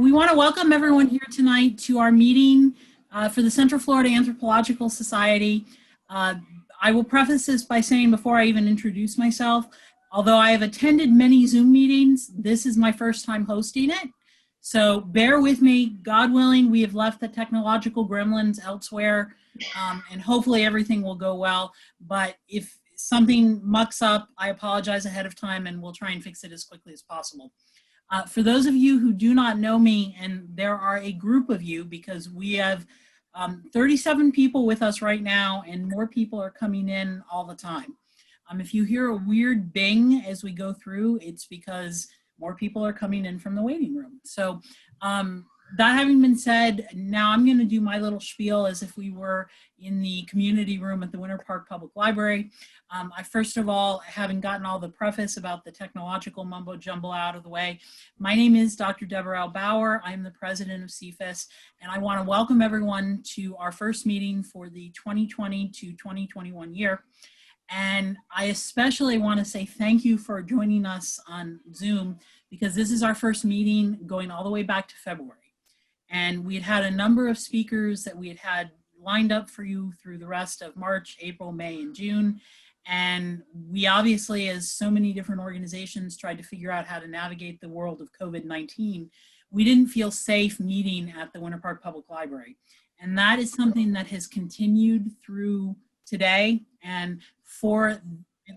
We want to welcome everyone here tonight to our meeting for the Central Florida Anthropological Society. I will preface this by saying, before I even introduce myself, although I have attended many Zoom meetings, this is my first time hosting it. So bear with me. God willing, we have left the technological gremlins elsewhere, and hopefully everything will go well. But if something mucks up, I apologize ahead of time, and we'll try and fix it as quickly as possible. For those of you who do not know me, and there are a group of you because we have 37 people with us right now, and more people are coming in all the time. If you hear a weird bing as we go through, it's because more people are coming in from the waiting room. So that having been said, now I'm going to do my little spiel as if we were in the community room at the Winter Park Public Library. I first of all, having gotten all the preface about the technological mumbo jumbo out of the way, my name is Dr. Deborah L. Bauer. I'm the president of CFAS, and I want to welcome everyone to our first meeting for the 2020 to 2021 year. And I especially want to say thank you for joining us on Zoom, because this is our first meeting going all the way back to February. And we had a number of speakers that we had lined up for you through the rest of March, April, May, and June. And we obviously, as so many different organizations, tried to figure out how to navigate the world of COVID-19. We didn't feel safe meeting at the Winter Park Public Library. And that is something that has continued through today. And for at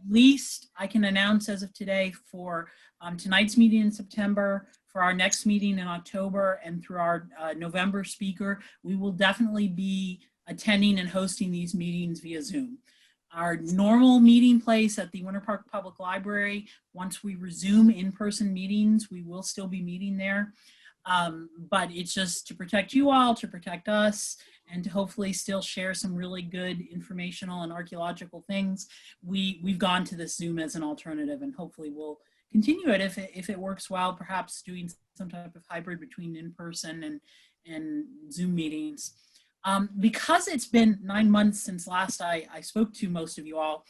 least, I can announce as of today, for tonight's meeting in September, for our next meeting in October, and through our November speaker, we will definitely be attending and hosting these meetings via Zoom. Our normal meeting place at the Winter Park Public Library, once we resume in-person meetings, we will still be meeting there. But it's just to protect you all, to protect us, and to hopefully still share some really good informational and archaeological things. We've gone to this Zoom as an alternative, and hopefully we'll continue it if it works well, perhaps doing some type of hybrid between in-person and Zoom meetings. Because it's been 9 months since last I spoke to most of you all,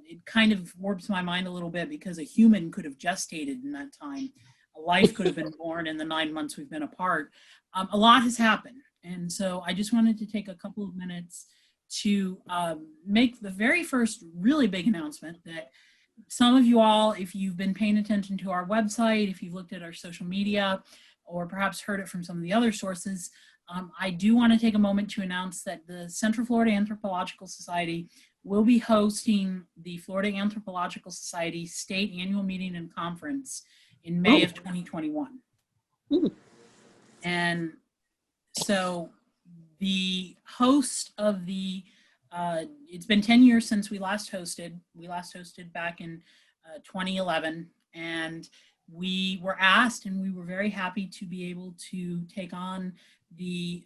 it kind of warps my mind a little bit, because a human could have gestated in that time. A life could have been born in the 9 months we've been apart. A lot has happened. And so I just wanted to take a couple of minutes to make the very first really big announcement that some of you all, if you've been paying attention to our website, if you've looked at our social media, or perhaps heard it from some of the other sources, I do want to take a moment to announce that the Central Florida Anthropological Society will be hosting the Florida Anthropological Society State Annual Meeting and Conference in May of 2021. And so the host of the, it's been 10 years since we last hosted. We last hosted back in 2011, and we were asked, and we were very happy to be able to take on the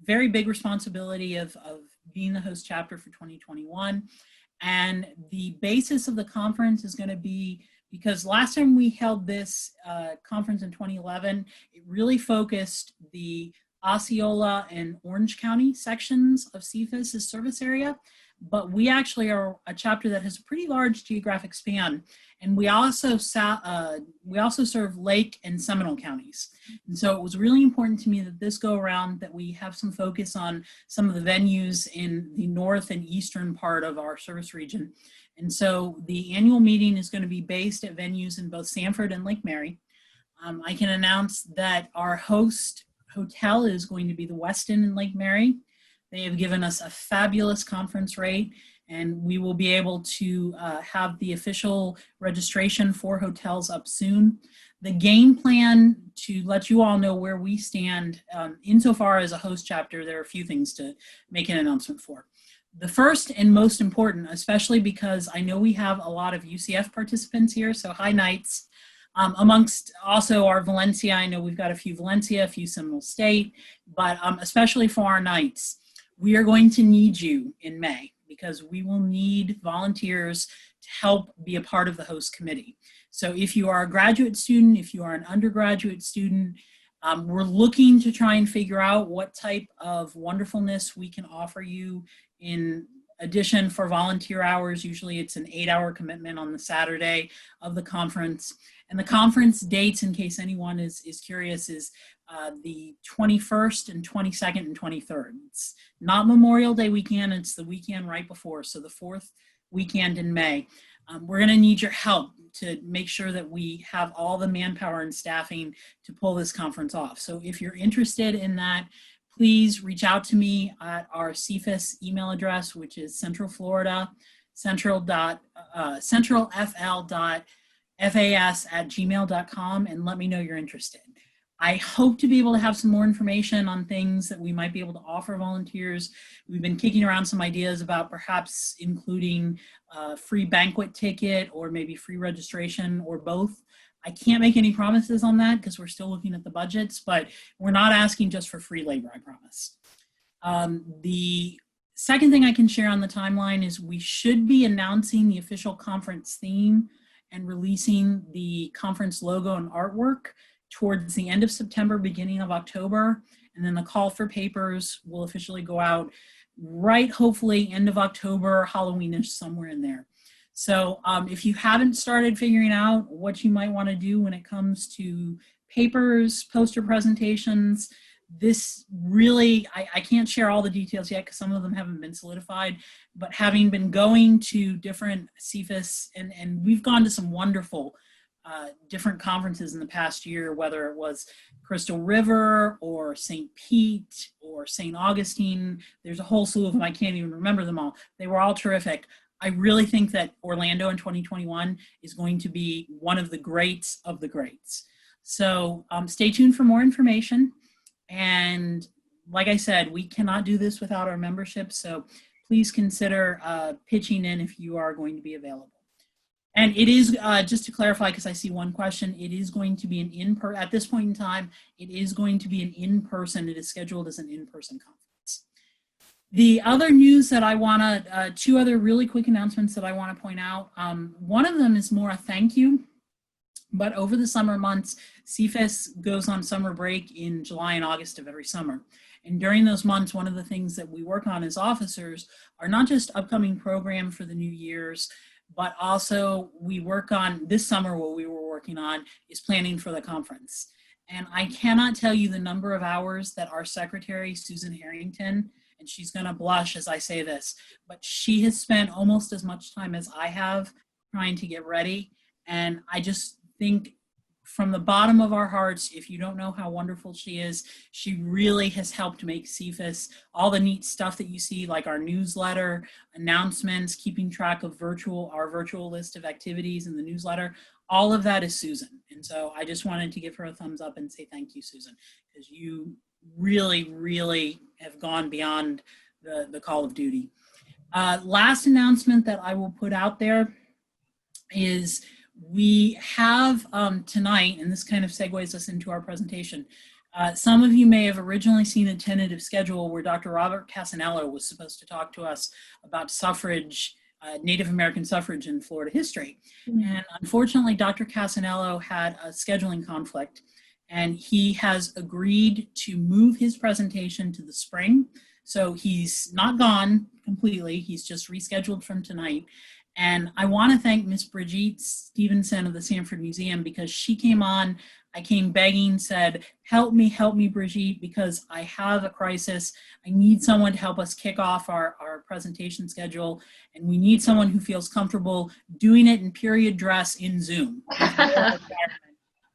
very big responsibility of being the host chapter for 2021. And the basis of the conference is going to be, because last time we held this conference in 2011, it really focused the Osceola and Orange County sections of CFAS's service area, but we actually are a chapter that has a pretty large geographic span, and we also serve Lake and Seminole counties. And so it was really important to me that this go around that we have some focus on some of the venues in the north and eastern part of our service region. And so the annual meeting is going to be based at venues in both Sanford and Lake Mary. I can announce that our host hotel is going to be the Westin in Lake Mary. They have given us a fabulous conference rate, and we will be able to have the official registration for hotels up soon. The game plan, to let you all know where we stand, insofar as a host chapter, there are a few things to make an announcement for. The first and most important, especially because I know we have a lot of UCF participants here, so hi Knights. Amongst also our Valencia, I know we've got a few Valencia, a few Seminole State, but especially for our Knights, we are going to need you in May, because we will need volunteers to help be a part of the host committee. So if you are a graduate student, if you are an undergraduate student, we're looking to try and figure out what type of wonderfulness we can offer you in addition for volunteer hours. Usually it's an 8-hour commitment on the Saturday of the conference. And the conference dates, in case anyone is curious, is the 21st and 22nd and 23rd. It's not Memorial Day weekend, it's the weekend right before, so the 4th weekend in May. We're going to need your help to make sure that we have all the manpower and staffing to pull this conference off. So if you're interested in that, please reach out to me at our CFAS email address, which is centralfl.fas@gmail.com, and let me know you're interested. I hope to be able to have some more information on things that we might be able to offer volunteers. We've been kicking around some ideas about perhaps including a free banquet ticket or maybe free registration or both. I can't make any promises on that because we're still looking at the budgets, but we're not asking just for free labor, I promise. The second thing I can share on the timeline is we should be announcing the official conference theme and releasing the conference logo and artwork towards the end of September, beginning of October. And then the call for papers will officially go out right, hopefully end of October, Halloweenish, somewhere in there. So if you haven't started figuring out what you might want to do when it comes to papers, poster presentations, this really, I can't share all the details yet because some of them haven't been solidified, but having been going to different CFAS, and we've gone to some wonderful different conferences in the past year, whether it was Crystal River or St. Pete or St. Augustine. There's a whole slew of them. I can't even remember them all. They were all terrific. I really think that Orlando in 2021 is going to be one of the greats of the greats. So stay tuned for more information. And like I said, we cannot do this without our membership. So please consider pitching in if you are going to be available. And it is, just to clarify, because I see one question, it is going to be an at this point in time, it is going to be an in-person, it is scheduled as an in-person conference. The other news that I want to, two other really quick announcements that I want to point out. One of them is more a thank you, but over the summer months, CFAS goes on summer break in July and August of every summer. And during those months, one of the things that we work on as officers are not just upcoming program for the new year's, but also we work on, this summer what we were working on is planning for the conference. And I cannot tell you the number of hours that our secretary, Susan Harrington, and she's gonna blush as I say this, but she has spent almost as much time as I have trying to get ready. And I just think from the bottom of our hearts, if you don't know how wonderful she is, she really has helped make CFAS, all the neat stuff that you see, like our newsletter, announcements, keeping track of our virtual list of activities in the newsletter, all of that is Susan. And so I just wanted to give her a thumbs up and say thank you, Susan, because you really, really have gone beyond the call of duty. Last announcement that I will put out there is we have tonight, and this kind of segues us into our presentation. Some of you may have originally seen a tentative schedule where Dr. Robert Casanello was supposed to talk to us about suffrage, Native American suffrage in Florida history. And unfortunately, Dr. Casanello had a scheduling conflict, and he has agreed to move his presentation to the spring. So he's not gone completely, he's just rescheduled from tonight. And I want to thank Miss Brigitte Stephenson of the Sanford Museum, because she came on, I came begging, said, help me, Brigitte, because I have a crisis. I need someone to help us kick off our presentation schedule. And we need someone who feels comfortable doing it in period dress in Zoom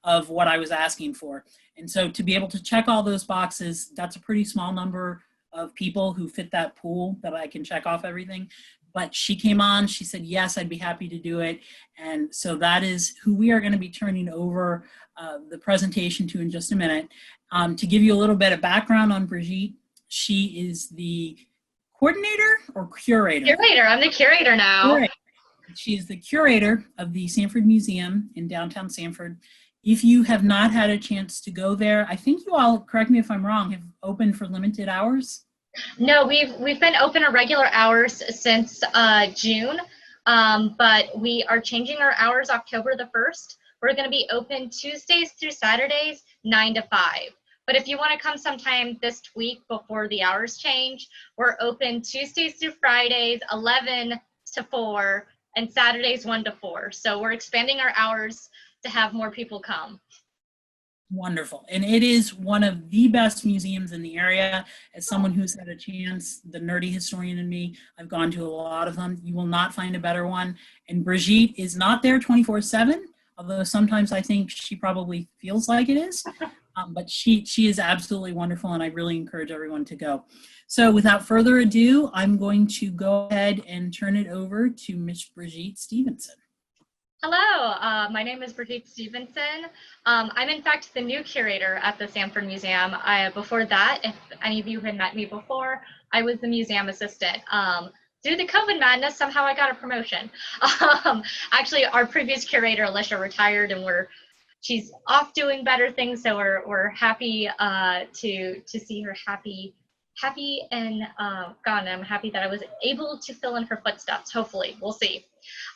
of what I was asking for. And so to be able to check all those boxes, that's a pretty small number of people who fit that pool that I can check off everything. But she came on, she said, yes, I'd be happy to do it. And so that is who we are going to be turning over the presentation to in just a minute. To give you a little bit of background on Brigitte, she is the coordinator or curator? Curator, I'm the curator now. Right. She's the curator of the Sanford Museum in downtown Sanford. If you have not had a chance to go there, I think you all, correct me if I'm wrong, have opened for limited hours? No, we've been open at regular hours since June, but we are changing our hours October the 1st. We're going to be open Tuesdays through Saturdays, 9 to 5. But if you want to come sometime this week before the hours change, we're open Tuesdays through Fridays, 11 to 4, and Saturdays 1 to 4. So we're expanding our hours to have more people come. Wonderful. And it is one of the best museums in the area. As someone who's had a chance, the nerdy historian in me, I've gone to a lot of them. You will not find a better one. And Brigitte is not there 24/7, although sometimes I think she probably feels like it is. But she is absolutely wonderful, and I really encourage everyone to go. So without further ado, I'm going to go ahead and turn it over to Miss Brigitte Stephenson. Hello, my name is Brigitte Stephenson. I'm in fact the new curator at the Sanford Museum. Before that, if any of you had met me before, I was the museum assistant. Due to COVID madness, somehow I got a promotion. Actually, our previous curator, Alicia, retired, and she's off doing better things, so we're happy to see her happy, and God, I'm happy that I was able to fill in her footsteps. Hopefully, we'll see.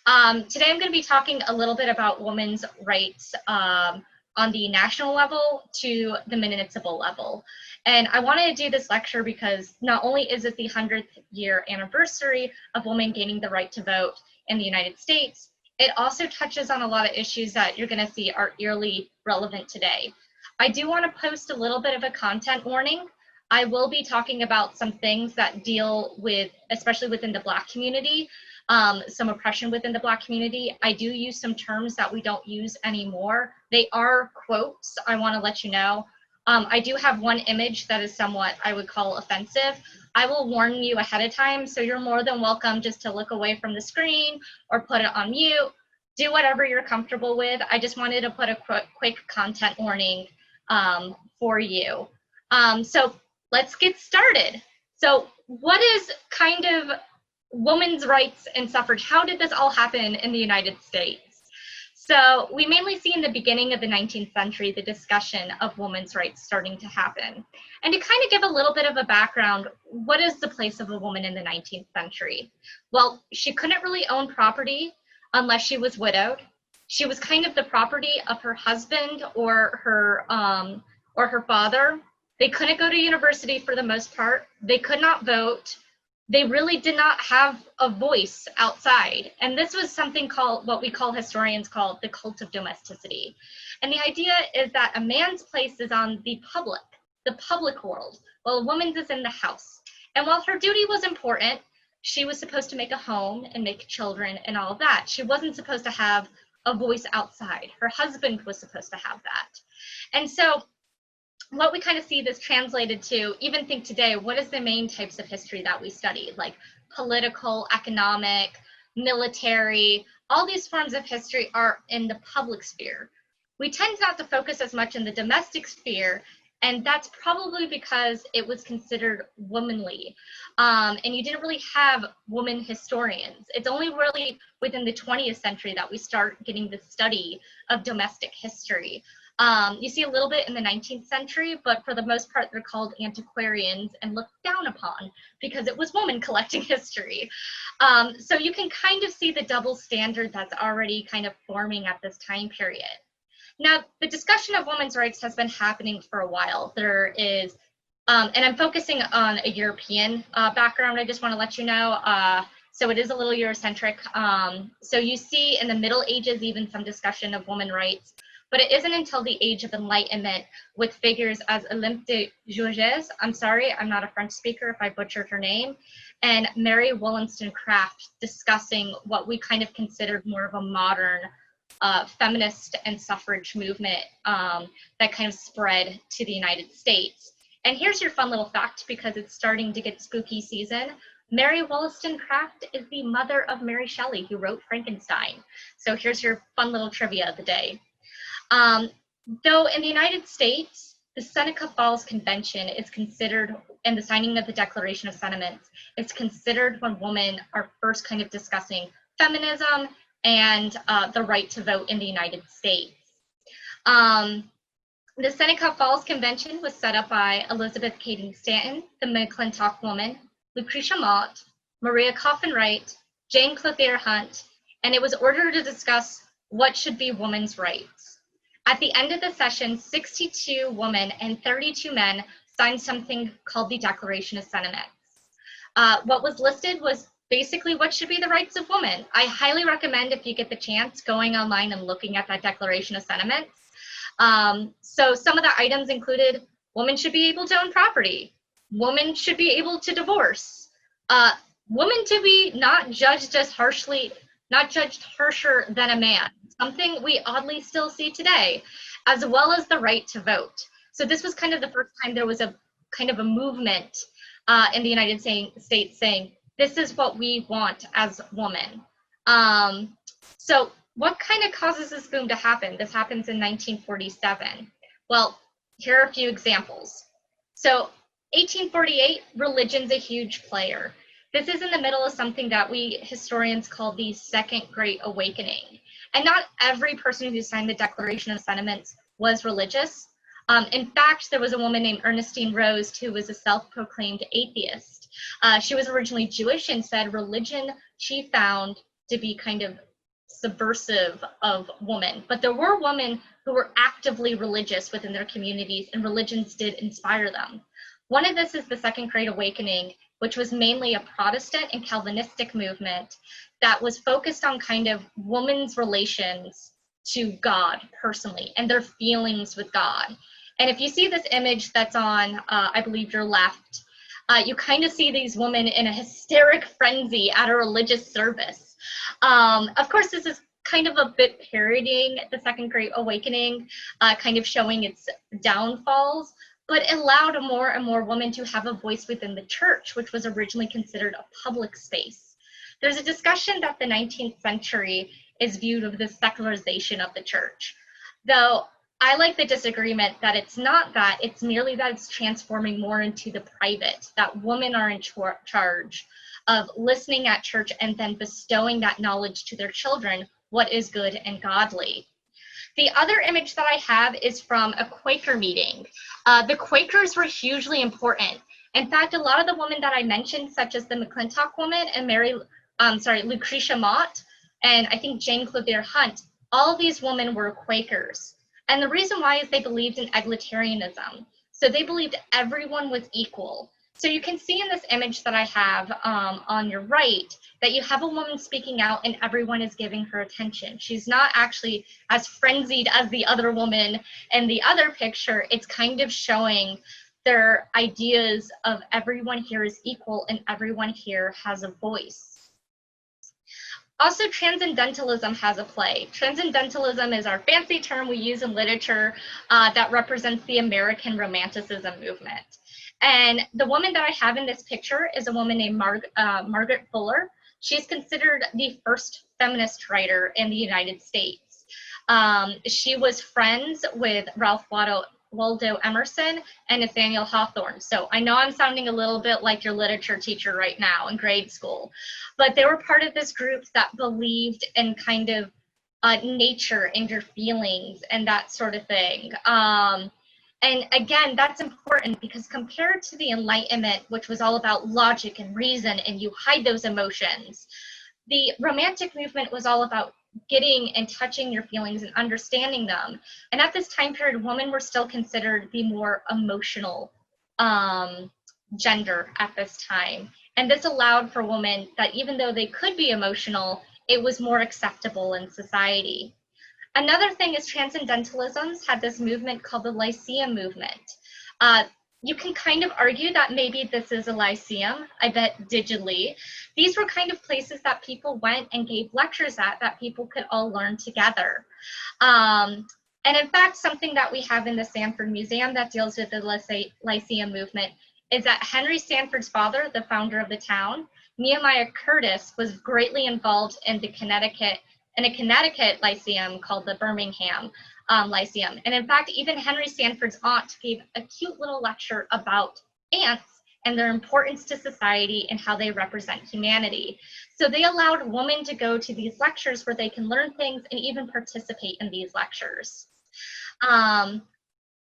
Today I'm going to be talking a little bit about women's rights on the national level to the municipal level. And I wanted to do this lecture because not only is it the 100th year anniversary of women gaining the right to vote in the United States, it also touches on a lot of issues that you're going to see are eerily relevant today. I do want to post a little bit of a content warning. I will be talking about some things that deal with, especially within the Black community, some oppression within the Black community. I do use some terms that we don't use anymore. They are quotes, I want to let you know. I do have one image that is somewhat, I would call, offensive. I will warn you ahead of time, so you're more than welcome just to look away from the screen or put it on mute. Do whatever you're comfortable with. I just wanted to put a quick content warning for you. So let's get started. So what is kind of women's rights and suffrage? How did this all happen in the United States? So we mainly see in the beginning of the 19th century the discussion of women's rights starting to happen. And to kind of give a little bit of a background, what is the place of a woman in the 19th century? Well, she couldn't really own property unless she was widowed. She was kind of the property of her husband or her father. They couldn't go to university for the most part. They could not vote. They really did not have a voice outside. And this was something called, what we call, historians call, the cult of domesticity. And the idea is that a man's place is on the public world, while a woman's is in the house. And while her duty was important, she was supposed to make a home and make children and all of that. She wasn't supposed to have a voice outside. Her husband was supposed to have that. And so what we kind of see this translated to, even think today, what is the main types of history that we study? Like political, economic, military, all these forms of history are in the public sphere. We tend not to focus as much in the domestic sphere, and that's probably because it was considered womanly. And you didn't really have women historians. It's only really within the 20th century that we start getting the study of domestic history. You see a little bit in the 19th century, but for the most part, they're called antiquarians and looked down upon because it was women collecting history. So you can kind of see the double standard that's already kind of forming at this time period. Now, the discussion of women's rights has been happening for a while. There is, and I'm focusing on a European background, I just want to let you know. So it is a little Eurocentric. So you see in the Middle Ages even some discussion of women's rights. But it isn't until the Age of Enlightenment with figures as Olympe de Gouges, I'm sorry, I'm not a French speaker if I butchered her name, and Mary Wollstonecraft discussing what we kind of considered more of a modern feminist and suffrage movement that kind of spread to the United States. And here's your fun little fact, because it's starting to get spooky season. Mary Wollstonecraft is the mother of Mary Shelley, who wrote Frankenstein. So here's your fun little trivia of the day. Though in the United States, the Seneca Falls Convention is considered, and the signing of the Declaration of Sentiments, is considered when women are first kind of discussing feminism and the right to vote in the United States. The Seneca Falls Convention was set up by Elizabeth Cady Stanton, the McClintock woman, Lucretia Mott, Maria Coffin Wright, Jane Clothier Hunt, and it was ordered to discuss what should be women's rights. At the end of the session, 62 women and 32 men signed something called the Declaration of Sentiments. What was listed was basically what should be the rights of women. I highly recommend, if you get the chance, going online and looking at that Declaration of Sentiments. So some of the items included: women should be able to own property, women should be able to divorce, women to be not judged as harshly, not judged harsher than a man, something we oddly still see today, as well as the right to vote. So this was kind of the first time there was a kind of a movement in the United States saying, this is what we want as women. So what kind of causes this boom to happen? This happens in 1947. Well, here are a few examples. So 1848, religion's a huge player. This is in the middle of something that we historians call the Second Great Awakening. And not every person who signed the Declaration of Sentiments was religious. In fact, there was a woman named Ernestine Rose who was a self-proclaimed atheist. She was originally Jewish and said religion she found to be kind of subversive of women. But there were women who were actively religious within their communities, and religions did inspire them. One of this is the Second Great Awakening, which was mainly a Protestant and Calvinistic movement that was focused on kind of women's relations to God personally and their feelings with God. And if you see this image that's on, I believe, your left, you kind of see these women in a hysteric frenzy at a religious service. Of course, this is kind of a bit parodying the Second Great Awakening, kind of showing its downfalls, but it allowed more and more women to have a voice within the church, which was originally considered a public space. There's a discussion that the 19th century is viewed of the secularization of the church, though I like the disagreement that it's not that, it's merely that it's transforming more into the private, that women are in charge of listening at church and then bestowing that knowledge to their children, what is good and godly. The other image that I have is from a Quaker meeting. The Quakers were hugely important. In fact, a lot of the women that I mentioned, such as the McClintock woman and Lucretia Mott, and I think Jane Cloutier Hunt, all these women were Quakers. And the reason why is they believed in egalitarianism. So they believed everyone was equal. So you can see in this image that I have on your right that you have a woman speaking out and everyone is giving her attention. She's not actually as frenzied as the other woman in the other picture. It's kind of showing their ideas of everyone here is equal and everyone here has a voice. Also, transcendentalism has a play. Transcendentalism is our fancy term we use in literature that represents the American Romanticism movement. And the woman that I have in this picture is a woman named Margaret Fuller. She's considered the first feminist writer in the United States. She was friends with Ralph Waldo Emerson and Nathaniel Hawthorne. So I know I'm sounding a little bit like your literature teacher right now in grade school, but they were part of this group that believed in kind of nature and your feelings and that sort of thing. And again, that's important because compared to the Enlightenment, which was all about logic and reason and you hide those emotions, the Romantic movement was all about getting and touching your feelings and understanding them. And at this time period, women were still considered the more emotional gender at this time. And this allowed for women that even though they could be emotional, it was more acceptable in society. Another thing is transcendentalism had this movement called the Lyceum movement. You can kind of argue that maybe this is a lyceum, I bet digitally. These were kind of places that people went and gave lectures at that people could all learn together. And in fact, something that we have in the Sanford Museum that deals with the Lyceum movement is that Henry Sanford's father, the founder of the town, Nehemiah Curtis, was greatly involved in a Connecticut Lyceum called the Birmingham Lyceum. And in fact, even Henry Sanford's aunt gave a cute little lecture about ants and their importance to society and how they represent humanity. So they allowed women to go to these lectures where they can learn things and even participate in these lectures.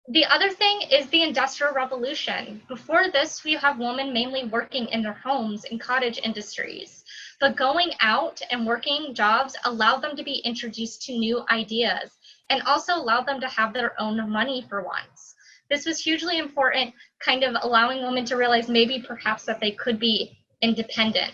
The other thing is the Industrial Revolution. Before this, we have women mainly working in their homes in cottage industries. But going out and working jobs allowed them to be introduced to new ideas. and also allow them to have their own money for once. This was hugely important, kind of allowing women to realize maybe perhaps that they could be independent.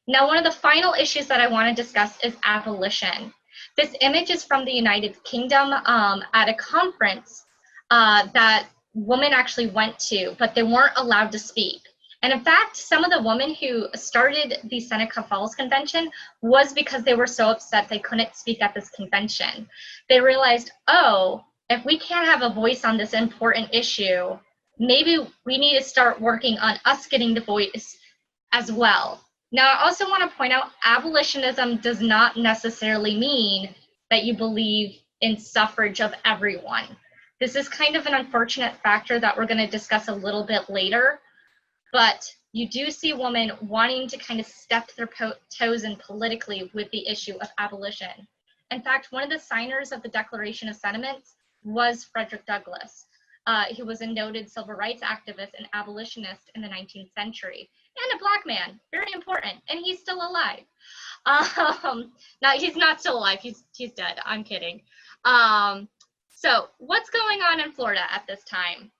Now, one of the final issues that I want to discuss is abolition. This image is from the United Kingdom at a conference that women actually went to, but they weren't allowed to speak. And in fact, some of the women who started the Seneca Falls Convention was because they were so upset they couldn't speak at this convention. They realized, oh, if we can't have a voice on this important issue, maybe we need to start working on us getting the voice as well. Now, I also want to point out abolitionism does not necessarily mean that you believe in suffrage of everyone. This is kind of an unfortunate factor that we're going to discuss a little bit later, but you do see women wanting to kind of step their toes in politically with the issue of abolition. In fact, one of the signers of the Declaration of Sentiments was Frederick Douglass. He was a noted civil rights activist and abolitionist in the 19th century, and a Black man, very important, and he's still alive. No, he's not still alive, he's dead, I'm kidding. So what's going on in Florida at this time?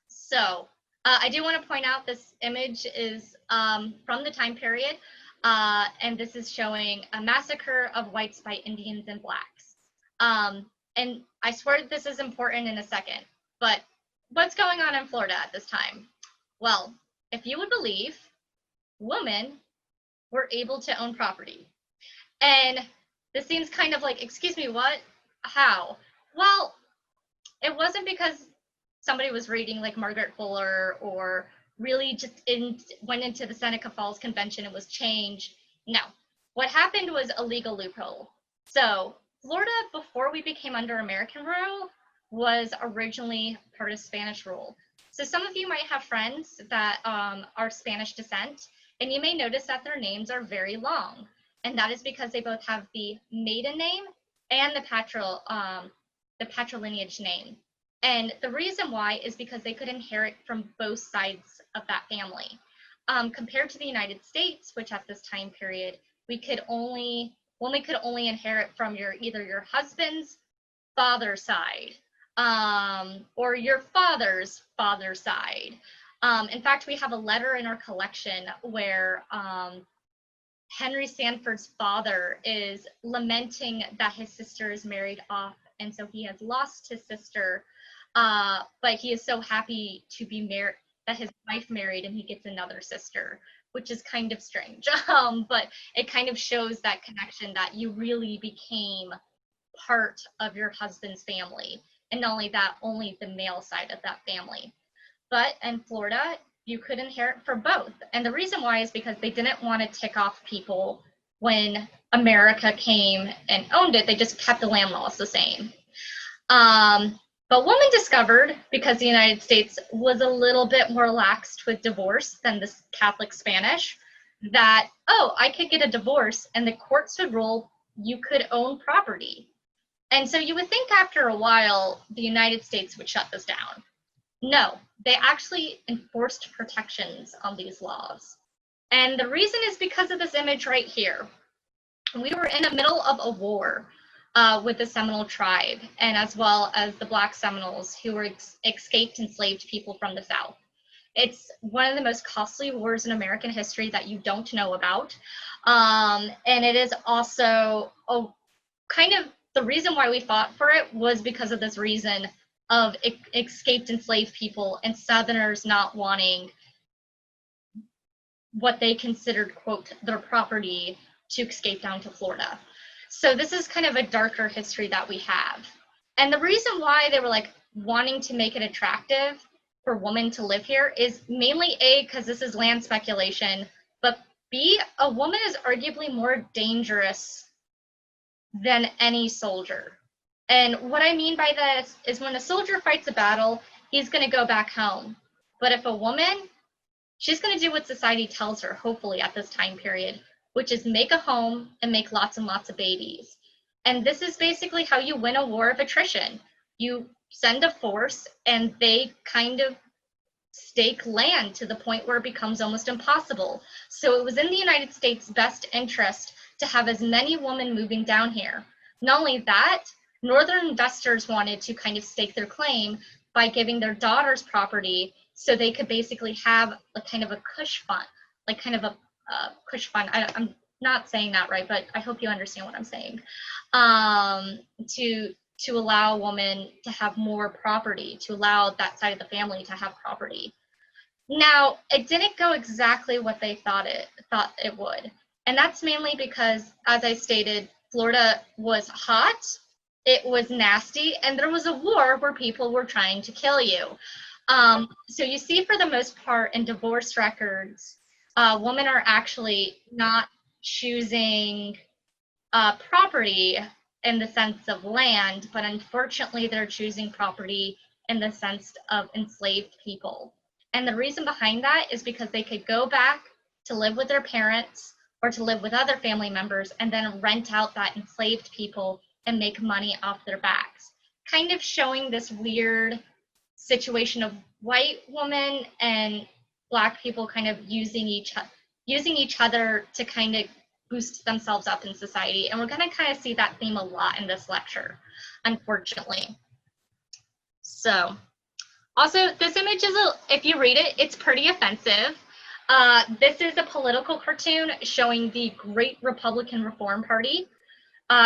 So I do want to point out this image is from the time period, and this is showing a massacre of whites by Indians and Blacks. And I swear this is important in a second, but what's going on in Florida at this time? Well, if you would believe, women were able to own property. And this seems kind of like, excuse me, what? How? Well, it wasn't because somebody was reading like Margaret Fuller or really just went into the Seneca Falls Convention and was changed. No, what happened was a legal loophole. So Florida, before we became under American rule, was originally part of Spanish rule. So some of you might have friends that are Spanish descent, and you may notice that their names are very long. And that is because they both have the maiden name and the patrilineage name. And the reason why is because they could inherit from both sides of that family. Compared to the United States, which at this time period, women could only inherit from either your husband's father's side or your father's father's side. In fact, we have a letter in our collection where Henry Sanford's father is lamenting that his sister is married off, and so he has lost his sister, but he is so happy to be married, that his wife married and he gets another sister, which is kind of strange. But it kind of shows that connection, that you really became part of your husband's family, and not only that, only the male side of that family. But in Florida, you could inherit for both. And the reason why is because they didn't want to tick off people when America came and owned it. They just kept the land laws the same. But women discovered, because the United States was a little bit more laxed with divorce than the Catholic Spanish, that, oh, I could get a divorce and the courts would rule you could own property. And so you would think after a while, the United States would shut this down. No, they actually enforced protections on these laws. And the reason is because of this image right here. We were in the middle of a war with the Seminole tribe, and as well as the Black Seminoles, who were escaped enslaved people from the South. It's one of the most costly wars in American history that you don't know about. And it is also kind of the reason why we fought for it was because of this reason of escaped enslaved people and Southerners not wanting what they considered, quote, their property to escape down to Florida. So this is kind of a darker history that we have. And the reason why they were like wanting to make it attractive for women to live here is mainly A, because this is land speculation, but B, a woman is arguably more dangerous than any soldier. And what I mean by this is when a soldier fights a battle, he's going to go back home. But if a woman, she's going to do what society tells her, hopefully at this time period, which is make a home and make lots and lots of babies. And this is basically how you win a war of attrition. You send a force and they kind of stake land to the point where it becomes almost impossible. So it was in the United States' best interest to have as many women moving down here. Not only that, Northern investors wanted to kind of stake their claim by giving their daughters property so they could basically have a kind of a cush fund, like kind of a cush fund. I'm not saying that right, but I hope you understand what I'm saying. To allow a woman to have more property, to allow that side of the family to have property. Now, it didn't go exactly what they thought it would. And that's mainly because, as I stated, Florida was hot, it was nasty, and there was a war where people were trying to kill you. So you see, for the most part, in divorce records, women are actually not choosing property in the sense of land, but unfortunately they're choosing property in the sense of enslaved people. And the reason behind that is because they could go back to live with their parents or to live with other family members and then rent out that enslaved people and make money off their backs. Kind of showing this weird situation of white women and Black people kind of using each other to kind of boost themselves up in society. And we're going to kind of see that theme a lot in this lecture, unfortunately. So, also, this image is, if you read it, it's pretty offensive. This is a political cartoon showing the Great Republican Reform Party.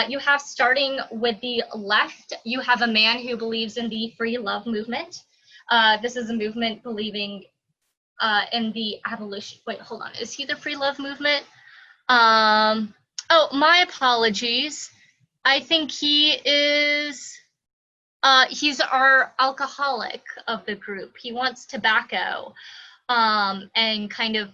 You have, starting with the left, you have a man who believes in the free love movement. This is a movement believing in the abolition. Wait, hold on. Is he the free love movement? Oh, my apologies. I think he is, he's our alcoholic of the group. He wants tobacco, and kind of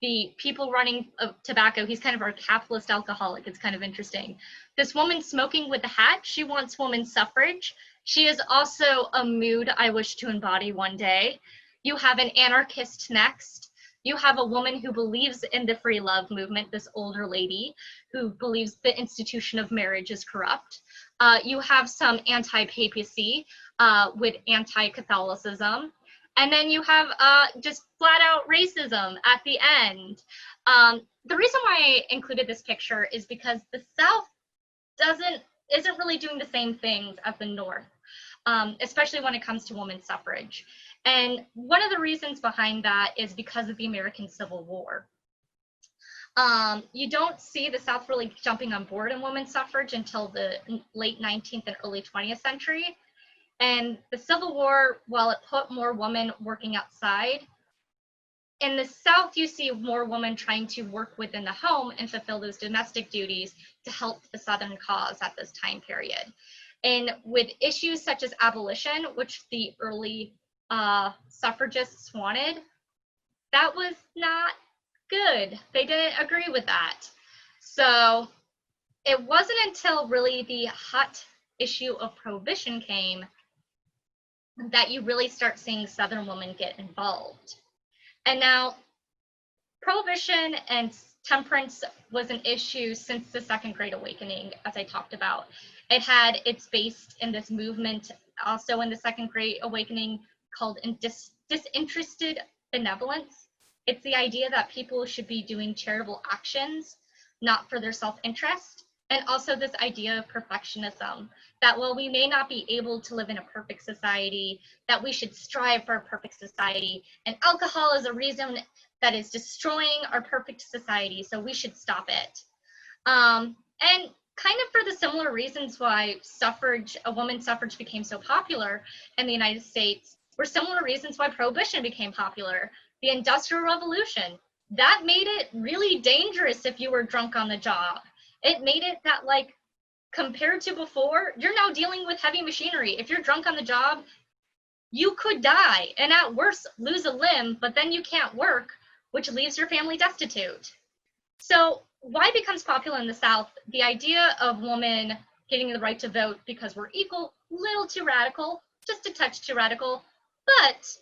the people running tobacco, he's kind of our capitalist alcoholic. It's kind of interesting. This woman smoking with the hat, she wants women's suffrage. She is also a mood I wish to embody one day. You have an anarchist next. You have a woman who believes in the free love movement, this older lady who believes the institution of marriage is corrupt. You have some anti-papacy with anti-Catholicism. And then you have just flat out racism at the end. The reason why I included this picture is because the South isn't really doing the same things as the North, especially when it comes to women's suffrage. And one of the reasons behind that is because of the American Civil War. You don't see the South really jumping on board in women's suffrage until the late 19th and early 20th century. And the Civil War, while it put more women working outside, in the South, you see more women trying to work within the home and fulfill those domestic duties to help the Southern cause at this time period. And with issues such as abolition, which the early suffragists wanted, that was not good. They didn't agree with that. So it wasn't until really the hot issue of prohibition came that you really start seeing Southern women get involved. And now, prohibition and temperance was an issue since the Second Great Awakening, as I talked about. It's based in this movement also in the Second Great Awakening called disinterested benevolence. It's the idea that people should be doing charitable actions, not for their self-interest. And also this idea of perfectionism, that while we may not be able to live in a perfect society, that we should strive for a perfect society. And alcohol is a reason that is destroying our perfect society, so we should stop it. And kind of for the similar reasons why women's suffrage became so popular in the United States, were similar reasons why prohibition became popular. The Industrial Revolution, that made it really dangerous if you were drunk on the job. It made it that, like, compared to before, you're now dealing with heavy machinery. If you're drunk on the job, you could die, and at worst, lose a limb, but then you can't work, which leaves your family destitute. So why it becomes popular in the South, the idea of women getting the right to vote because we're equal, little too radical, just a touch too radical, but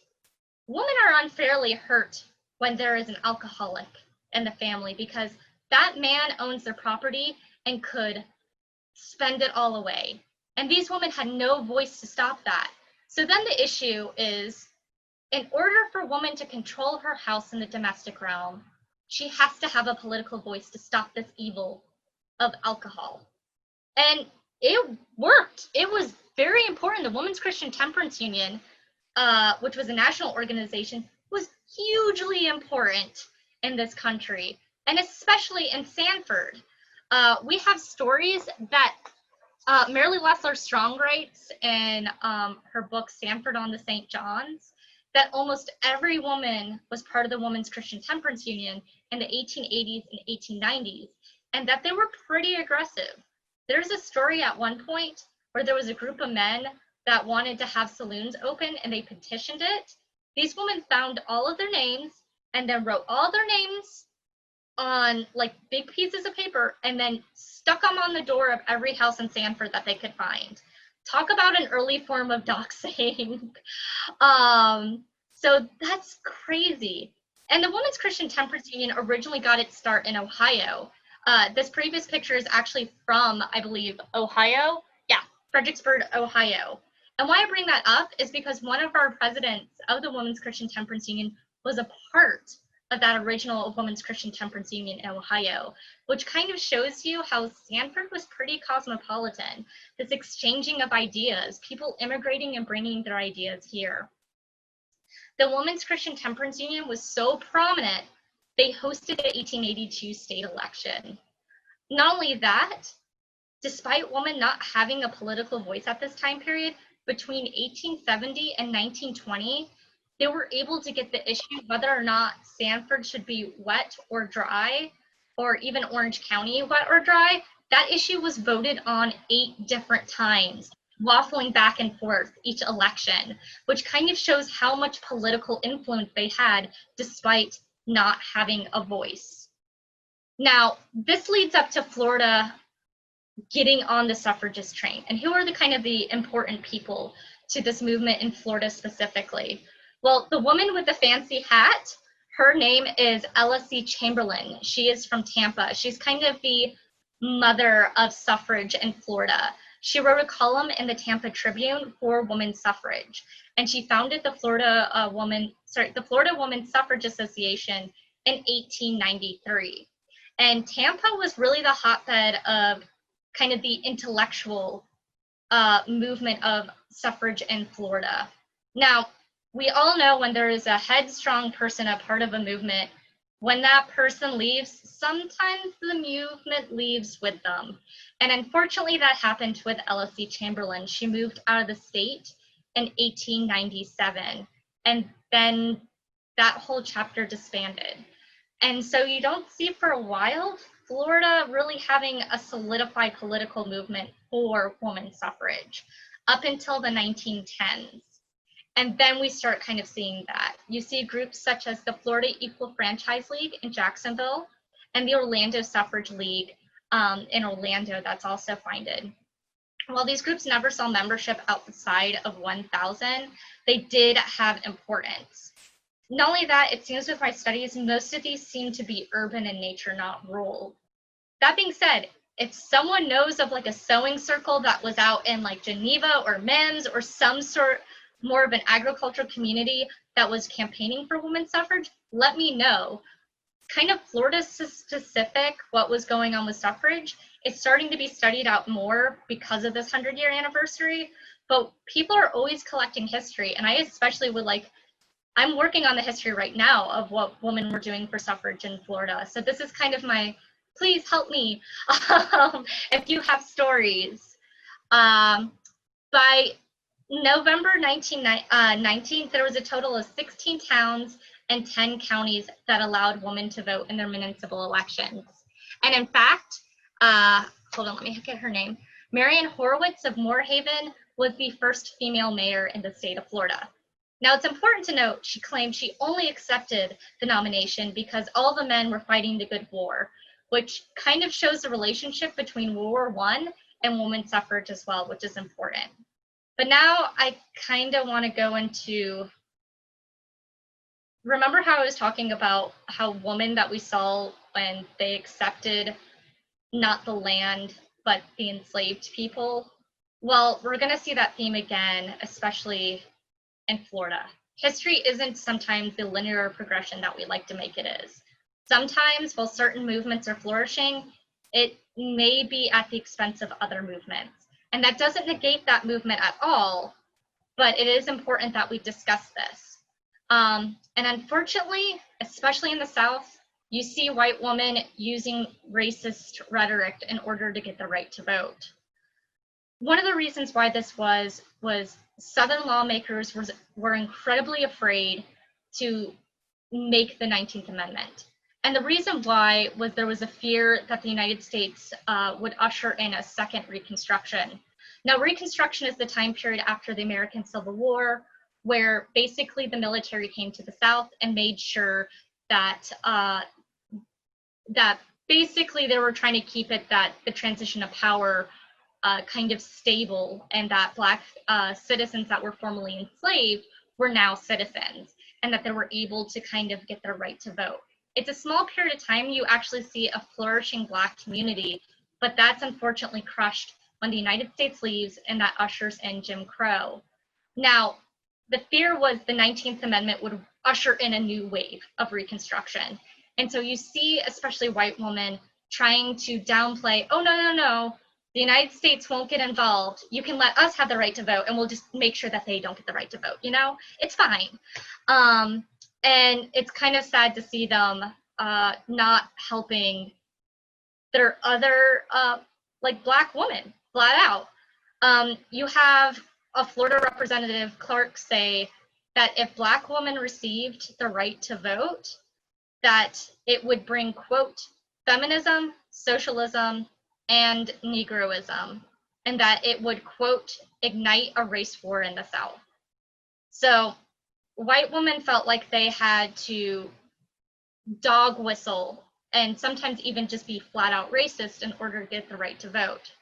women are unfairly hurt when there is an alcoholic in the family because that man owns their property and could spend it all away. And these women had no voice to stop that. So then the issue is, in order for a woman to control her house in the domestic realm, she has to have a political voice to stop this evil of alcohol. And it worked. It was very important. The Women's Christian Temperance Union, which was a national organization, was hugely important in this country, and especially in Sanford. We have stories that Marilee Lessler Strong writes in her book Sanford on the St. John's, that almost every woman was part of the Women's Christian Temperance Union in the 1880s and 1890s, and that they were pretty aggressive. There's a story at one point where there was a group of men that wanted to have saloons open, and they petitioned it. These women found all of their names and then wrote all their names on like big pieces of paper and then stuck them on the door of every house in Sanford that they could find. Talk about an early form of doxing. So that's crazy. And the Women's Christian Temperance Union originally got its start in Ohio. This previous picture is actually from, I believe, Ohio. Yeah, Fredericksburg, Ohio. And why I bring that up is because one of our presidents of the Women's Christian Temperance Union was a part of that original Women's Christian Temperance Union in Ohio, which kind of shows you how Sanford was pretty cosmopolitan, this exchanging of ideas, people immigrating and bringing their ideas here. The Women's Christian Temperance Union was so prominent, they hosted the 1882 state election. Not only that, despite women not having a political voice at this time period, between 1870 and 1920, they were able to get the issue whether or not Sanford should be wet or dry, or even Orange County wet or dry. That issue was voted on 8 different times, waffling back and forth each election, which kind of shows how much political influence they had despite not having a voice. Now, this leads up to Florida getting on the suffragist train. And who are the kind of the important people to this movement in Florida specifically? Well, the woman with the fancy hat, her name is Ella C. Chamberlain. She is from Tampa. She's kind of the mother of suffrage in Florida. She wrote a column in the Tampa Tribune for women's suffrage, and she founded the Florida Women's Suffrage Association in 1893. And Tampa was really the hotbed of kind of the intellectual movement of suffrage in Florida. Now, we all know when there is a headstrong person, a part of a movement, when that person leaves, sometimes the movement leaves with them. And unfortunately, that happened with Ella C. Chamberlain. She moved out of the state in 1897, and then that whole chapter disbanded. And so you don't see for a while Florida really having a solidified political movement for women's suffrage up until the 1910s. And then we start kind of seeing that. You see groups such as the Florida Equal Franchise League in Jacksonville and the Orlando Suffrage League in Orlando that's also founded. While these groups never saw membership outside of 1,000, they did have importance. Not only that, it seems with my studies, most of these seem to be urban in nature, not rural. That being said, if someone knows of like a sewing circle that was out in like Geneva or Mims or some sort more of an agricultural community that was campaigning for women's suffrage, let me know. Kind of Florida specific, what was going on with suffrage, it's starting to be studied out more because of this 100-year anniversary, but people are always collecting history, and I especially would like, I'm working on the history right now of what women were doing for suffrage in Florida. So this is kind of my, please help me if you have stories. By November 19th, there was a total of 16 towns and 10 counties that allowed women to vote in their municipal elections. And in fact, hold on, let me get her name. Marion Horowitz of Moorhaven was the first female mayor in the state of Florida. Now, it's important to note, she claimed she only accepted the nomination because all the men were fighting the good war, which kind of shows the relationship between World War I and women's suffrage as well, which is important. But now I kind of want to go into, remember how I was talking about how women that we saw when they accepted not the land, but the enslaved people? Well, we're going to see that theme again, especially in Florida. History isn't sometimes the linear progression that we like to make it is. Sometimes, while certain movements are flourishing, it may be at the expense of other movements. And that doesn't negate that movement at all, but it is important that we discuss this. And unfortunately, especially in the South, you see white women using racist rhetoric in order to get the right to vote. One of the reasons why this was Southern lawmakers were incredibly afraid to make the 19th Amendment. And the reason why was there was a fear that the United States would usher in a second Reconstruction. Now, Reconstruction is the time period after the American Civil War, where basically the military came to the South and made sure that that basically they were trying to keep it that the transition of power kind of stable, and that Black citizens that were formerly enslaved were now citizens, and that they were able to kind of get their right to vote. It's a small period of time you actually see a flourishing Black community, but that's unfortunately crushed when the United States leaves, and that ushers in Jim Crow. Now, the fear was the 19th Amendment would usher in a new wave of Reconstruction. And so you see, especially white women, trying to downplay, oh, no, the United States won't get involved. You can let us have the right to vote, and we'll just make sure that they don't get the right to vote. You know, it's fine. And it's kind of sad to see them not helping their other, like, Black women, flat out. You have a Florida representative, Clark, say that if Black women received the right to vote, that it would bring, quote, feminism, socialism, and Negroism, and that it would, quote, ignite a race war in the South. So white women felt like they had to dog whistle and sometimes even just be flat out racist in order to get the right to vote.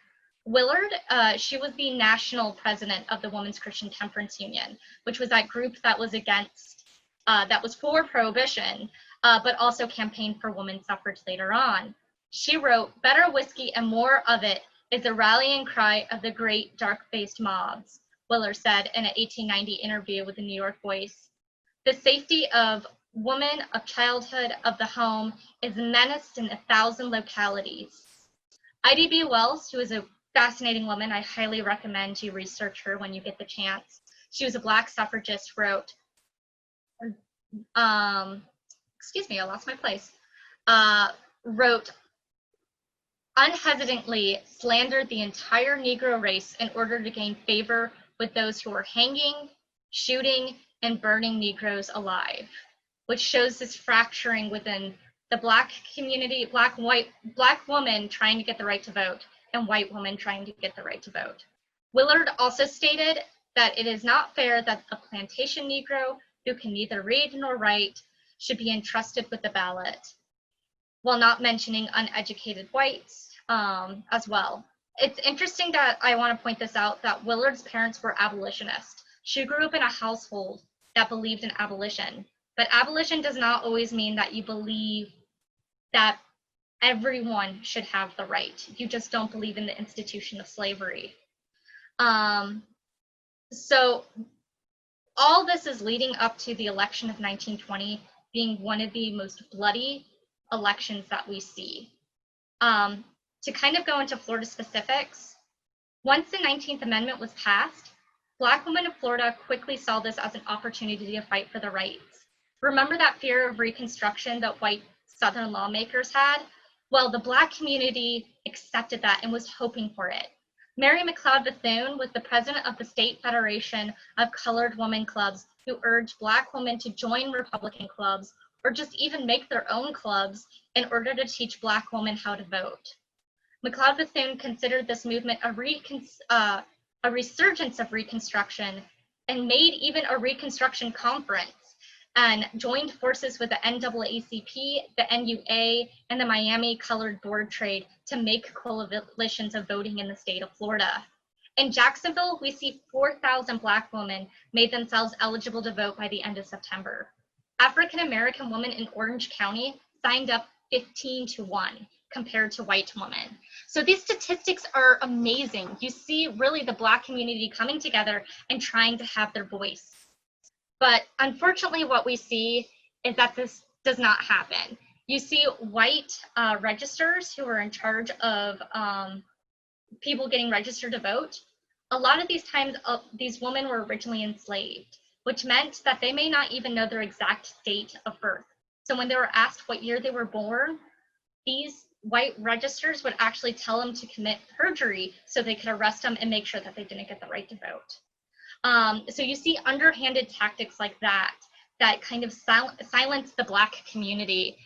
Willard, she was the national president of the Women's Christian Temperance Union, which was that group that was against, that was for prohibition, but also campaigned for women's suffrage later on. She wrote, "Better whiskey and more of it is the rallying cry of the great dark-faced mobs," Willard said in an 1890 interview with the New York Voice. "The safety of woman, of childhood, of the home is menaced in 1,000 localities." I.D.B. Wells, who is a fascinating woman, I highly recommend you research her when you get the chance. She was a Black suffragist, wrote, excuse me, I lost my place, wrote, "Unhesitatingly slandered the entire Negro race in order to gain favor with those who were hanging, shooting, and burning Negroes alive," which shows this fracturing within the Black community, Black woman trying to get the right to vote, and white woman trying to get the right to vote. Willard also stated that it is not fair that a plantation Negro who can neither read nor write should be entrusted with the ballot, while not mentioning uneducated whites as well. It's interesting that I want to point this out, that Willard's parents were abolitionists. She grew up in a household that believed in abolition, but abolition does not always mean that you believe that everyone should have the right. You just don't believe in the institution of slavery. So all this is leading up to the election of 1920 being one of the most bloody elections that we see. To kind of go into Florida specifics, once the 19th Amendment was passed, Black women of Florida quickly saw this as an opportunity to fight for their rights. Remember that fear of Reconstruction that white Southern lawmakers had? Well, the Black community accepted that and was hoping for it. Mary McLeod Bethune was the president of the State Federation of Colored Women Clubs, who urged Black women to join Republican clubs or just even make their own clubs in order to teach Black women how to vote. McLeod Bethune considered this movement a resurgence of Reconstruction, and made even a Reconstruction conference, and joined forces with the NAACP, the NUA, and the Miami Colored Board Trade to make coalitions of voting in the state of Florida. In Jacksonville, we see 4,000 Black women made themselves eligible to vote by the end of September. African American women in Orange County signed up 15-1 compared to white women. So these statistics are amazing. You see really the Black community coming together and trying to have their voice. But unfortunately, what we see is that this does not happen. You see white registers who are in charge of people getting registered to vote, a lot of these times these women were originally enslaved, which meant that they may not even know their exact date of birth. So when they were asked what year they were born, these white registers would actually tell them to commit perjury so they could arrest them and make sure that they didn't get the right to vote. So you see underhanded tactics like that kind of silence the Black community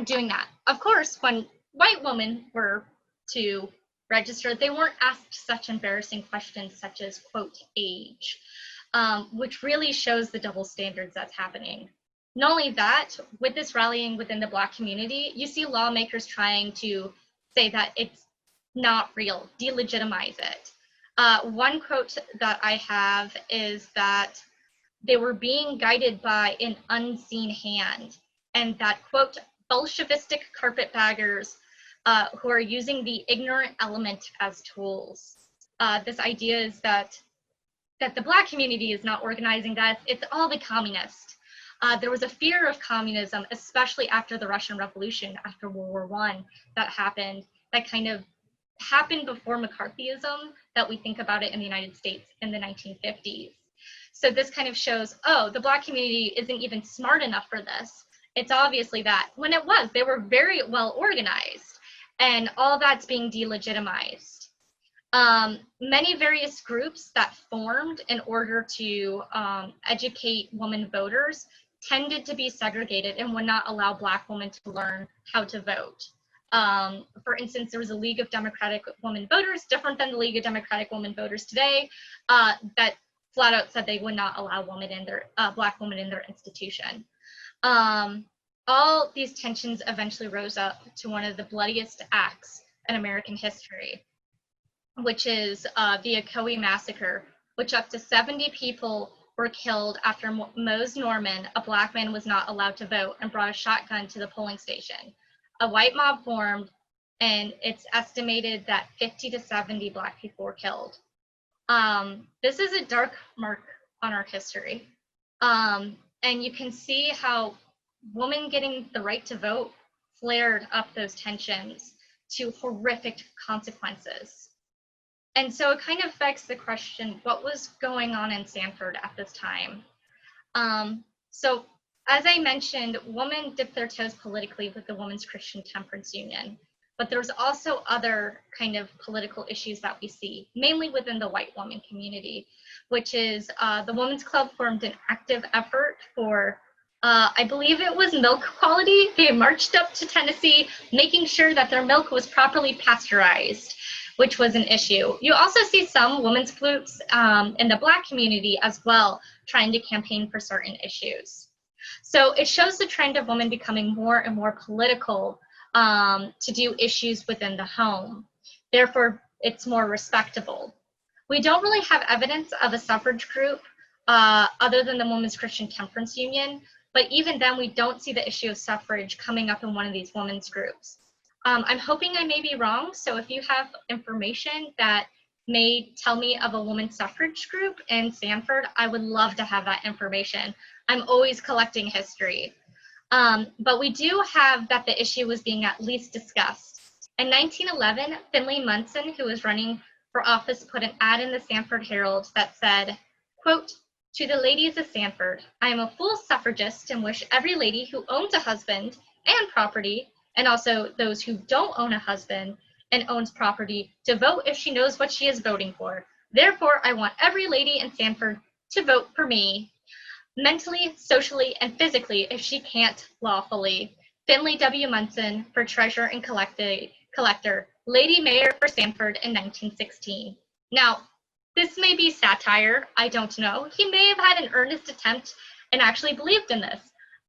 doing that. Of course, when white women were to register, they weren't asked such embarrassing questions such as, quote, age, which really shows the double standards that's happening. Not only that, with this rallying within the Black community, you see lawmakers trying to say that it's not real, delegitimize it. One quote that I have is that they were being guided by an unseen hand, and that, quote, Bolshevistic carpetbaggers who are using the ignorant element as tools. This idea is that the Black community is not organizing, that it's all the communists. There was a fear of communism, especially after the Russian Revolution, after World War I, that happened, that kind of happened before McCarthyism, that we think about it in the United States in the 1950s. So this kind of shows, oh, the Black community isn't even smart enough for this. It's obviously that. When it was, they were very well organized, and all that's being delegitimized. Many various groups that formed in order to educate women voters tended to be segregated and would not allow Black women to learn how to vote. For instance, there was a League of Democratic Women Voters, different than the League of Democratic Women Voters today, that flat out said they would not allow women in their Black women in their institution. All these tensions eventually rose up to one of the bloodiest acts in American history, which is the Ocoee Massacre, which up to 70 people were killed after Mose Norman, a Black man, was not allowed to vote and brought a shotgun to the polling station. A white mob formed, and it's estimated that 50 to 70 Black people were killed. This is a dark mark on our history. And you can see how women getting the right to vote flared up those tensions to horrific consequences. And so it kind of begs the question, what was going on in Sanford at this time? So as I mentioned, women dipped their toes politically with the Women's Christian Temperance Union, but there's also other kind of political issues that we see, mainly within the white woman community, which is the Women's Club formed an active effort for, I believe it was milk quality. They marched up to Tennessee, making sure that their milk was properly pasteurized, which was an issue. You also see some women's groups in the Black community as well, trying to campaign for certain issues. So it shows the trend of women becoming more and more political to do issues within the home. Therefore, it's more respectable. We don't really have evidence of a suffrage group other than the Women's Christian Temperance Union, but even then we don't see the issue of suffrage coming up in one of these women's groups. I'm hoping I may be wrong, so if you have information that may tell me of a women's suffrage group in Sanford, I would love to have that information. I'm always collecting history. But we do have that the issue was being at least discussed. In 1911, Finley Munson, who was running for office, put an ad in the Sanford Herald that said, quote, "To the ladies of Sanford, I am a full suffragist and wish every lady who owns a husband and property, and also those who don't own a husband and owns property, to vote if she knows what she is voting for. Therefore, I want every lady in Sanford to vote for me, mentally, socially, and physically if she can't lawfully. Finley W. Munson for treasurer and collector, Lady Mayor for Sanford in 1916. Now, this may be satire, I don't know. He may have had an earnest attempt and actually believed in this.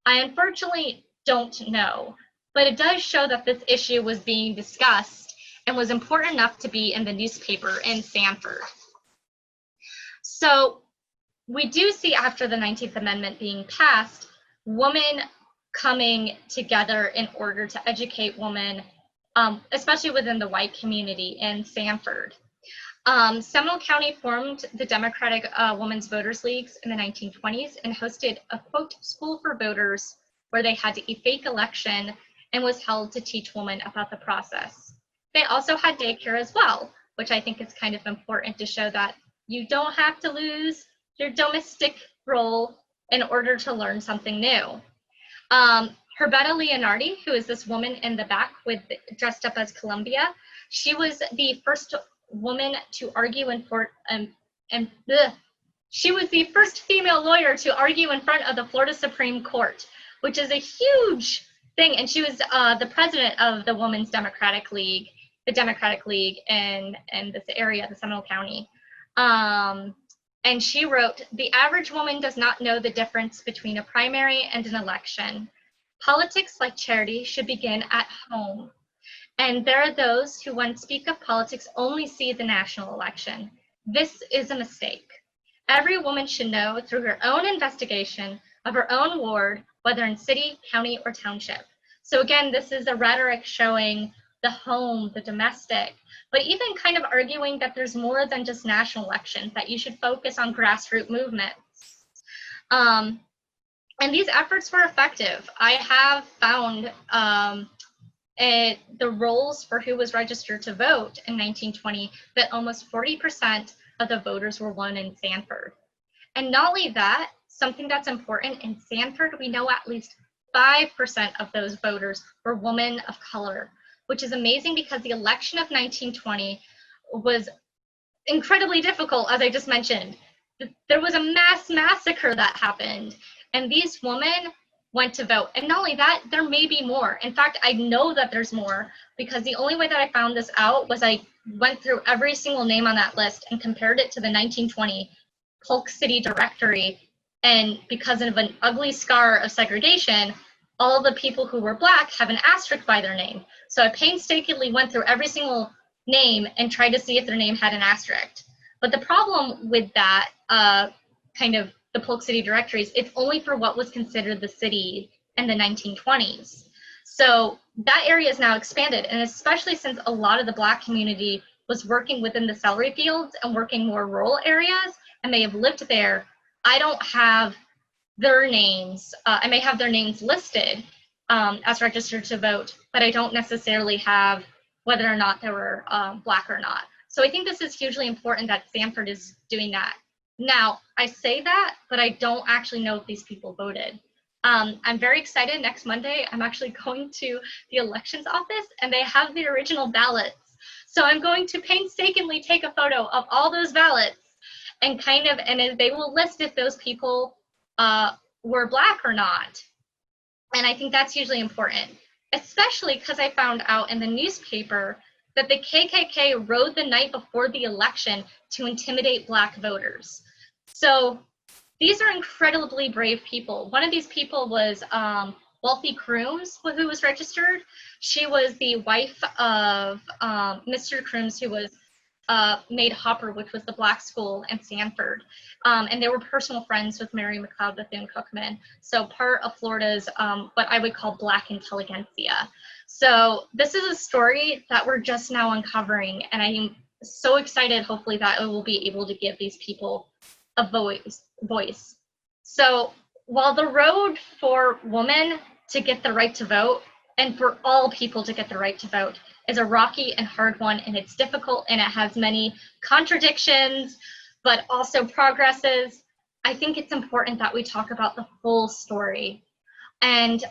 I unfortunately don't know, but it does show that this issue was being discussed and was important enough to be in the newspaper in Sanford. So we do see after the 19th Amendment being passed, women coming together in order to educate women, especially within the white community in Sanford. Seminole County formed the Democratic Women's Voters Leagues in the 1920s and hosted a, quote, school for voters where they had to fake election and was held to teach women about the process. they also had daycare as well, which I think is kind of important to show that you don't have to lose your domestic role in order to learn something new. Herbetta Leonardi, who is this woman in the back with dressed up as Columbia, she was the first woman to argue in court, she was the first female lawyer to argue in front of the Florida Supreme Court, which is a huge thing. And she was the president of the Women's Democratic League, the Democratic League in this area, the Seminole County. And she wrote, "The average woman does not know the difference between a primary and an election. Politics, like charity, should begin at home. And there are those who, when speak of politics, only see the national election. This is a mistake. Every woman should know through her own investigation of her own ward, whether in city, county, or township." So again, this is a rhetoric showing the home, the domestic, but even kind of arguing that there's more than just national elections, that you should focus on grassroots movements. And these efforts were effective. I have found the rolls for who was registered to vote in 1920, that almost 40% of the voters were won in Sanford. And not only that, something that's important, in Sanford, we know at least 5% of those voters were women of color, which is amazing because the election of 1920 was incredibly difficult, as I just mentioned. There was a mass massacre that happened, and these women went to vote. And not only that, there may be more. In fact, I know that there's more, because the only way that I found this out was I went through every single name on that list and compared it to the 1920 Polk City directory. And because of an ugly scar of segregation, all the people who were Black have an asterisk by their name. So I painstakingly went through every single name and tried to see if their name had an asterisk. But the problem with that kind of the Polk City directories, it's only for what was considered the city in the 1920s. So that area is now expanded, and especially since a lot of the Black community was working within the celery fields and working more rural areas, and may have lived there, I don't have their names. I may have their names listed as registered to vote, but I don't necessarily have whether or not they were Black or not. So I think this is hugely important that Sanford is doing that. Now, I say that, but I don't actually know if these people voted. I'm very excited. Next Monday, I'm actually going to the elections office, and they have the original ballots. So I'm going to painstakingly take a photo of all those ballots and and they will list if those people were Black or not. And I think that's hugely important, especially because I found out in the newspaper that the KKK rode the night before the election to intimidate Black voters. So these are incredibly brave people. One of these people was Wealthy Crooms, who was registered. She was the wife of Mr. Crooms, who was made Hopper, which was the Black school in Sanford. And they were personal friends with Mary McLeod Bethune-Cookman. So part of Florida's what I would call Black intelligentsia. So this is a story that we're just now uncovering, and I'm so excited, hopefully, that it will be able to give these people a voice. So while the road for women to get the right to vote, and for all people to get the right to vote, is a rocky and hard one, and it's difficult, and it has many contradictions, but also progresses, I think it's important that we talk about the full story. And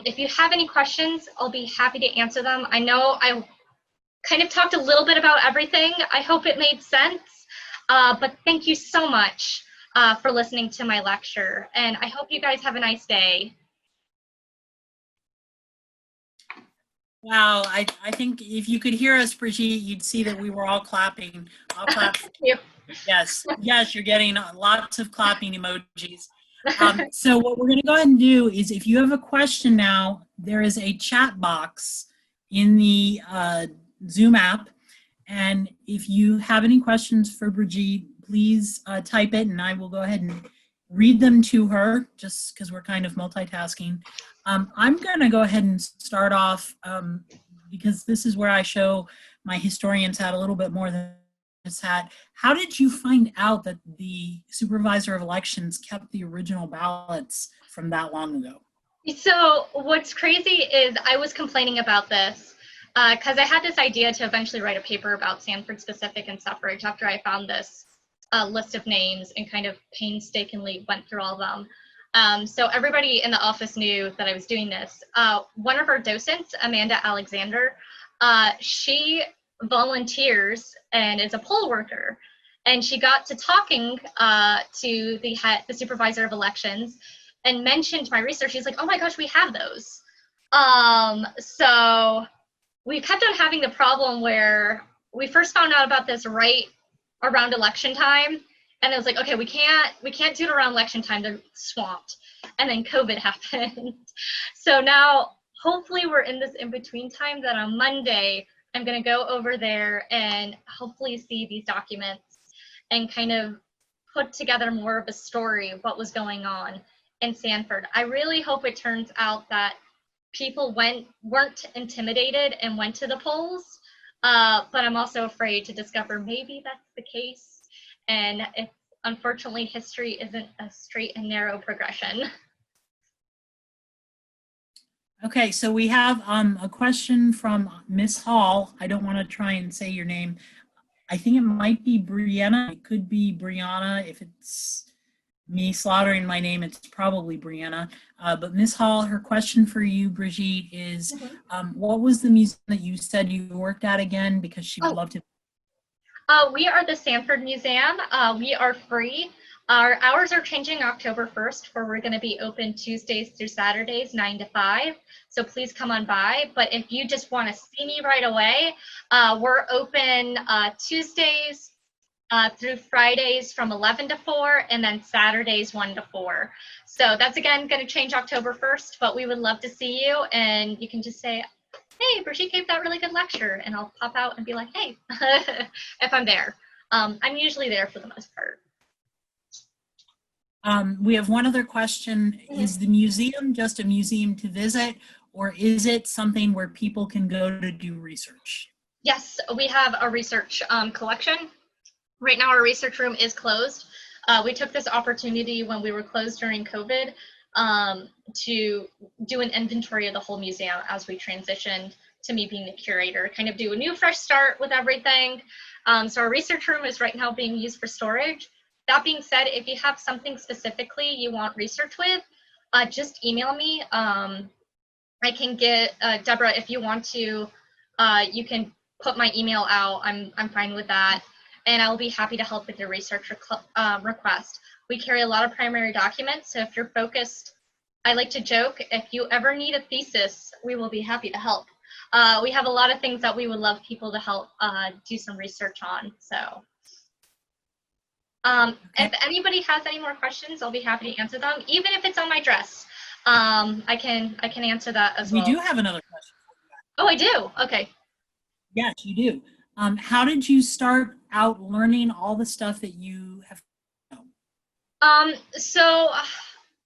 if you have any questions, I'll be happy to answer them. I know I kind of talked a little bit about everything. I hope it made sense, but thank you so much for listening to my lecture, and I hope you guys have a nice day. Wow, I think if you could hear us, Brigitte, you'd see that we were all clapping. I'll clap. Thank you. Yes, you're getting lots of clapping emojis. So what we're going to go ahead and do is, if you have a question now, there is a chat box in the Zoom app. And if you have any questions for Brigitte, please type it, and I will go ahead and read them to her, just because we're kind of multitasking. I'm going to go ahead and start off because this is where I show my historian's hat a little bit more than his hat. How did you find out that the supervisor of elections kept the original ballots from that long ago? So what's crazy is I was complaining about this, because I had this idea to eventually write a paper about Sanford specific and suffrage after I found this list of names and kind of painstakingly went through all of them. So everybody in the office knew that I was doing this. One of our docents, Amanda Alexander, she volunteers and is a poll worker. And she got to talking to the supervisor of elections and mentioned my research. She's like, oh my gosh, we have those. So we kept on having the problem where we first found out about this right around election time. And it was like, okay, we can't do it around election time, they're swamped. And then COVID happened. So now hopefully we're in this in-between time that on Monday, I'm gonna go over there and hopefully see these documents and kind of put together more of a story of what was going on in Sanford. I really hope it turns out that people weren't intimidated and went to the polls, but I'm also afraid to discover maybe that's the case, and unfortunately history isn't a straight and narrow progression. Okay, so we have a question from Miss Hall. I don't want to try and say your name. I think it might be Brianna. It could be Brianna. If it's me slaughtering my name, it's probably Brianna. But Miss Hall, her question for you, Brigitte, is what was the museum that you said you worked at again? Because she would love to. We are the Sanford Museum. We are free. Our hours are changing October 1st, where we're going to be open Tuesdays through Saturdays, 9 to 5. So please come on by. But if you just want to see me right away, we're open Tuesdays through Fridays from 11 to 4, and then Saturdays 1 to 4. So that's again going to change October 1st, but we would love to see you. And you can just say, hey, Brigitte gave that really good lecture, and I'll pop out and be like, hey, if I'm there. I'm usually there for the most part. We have one other question. Is the museum just a museum to visit, or is it something where people can go to do research? Yes, we have a research collection. Right now our research room is closed. We took this opportunity when we were closed during COVID to do an inventory of the whole museum as we transitioned to me being the curator, kind of do a new fresh start with everything. So our research room is right now being used for storage. That being said, if you have something specifically you want research with, just email me. I can get, Deborah, if you want to, you can put my email out. I'm fine with that. And I'll be happy to help with your research request. We carry a lot of primary documents, so if you're focused, I like to joke, if you ever need a thesis, we will be happy to help. We have a lot of things that we would love people to help do some research on, so. If anybody has any more questions, I'll be happy to answer them, even if it's on my dress. I can answer that as well. We do have another question. Oh, I do? Okay. Yes, you do. How did you start out learning all the stuff that you have known? So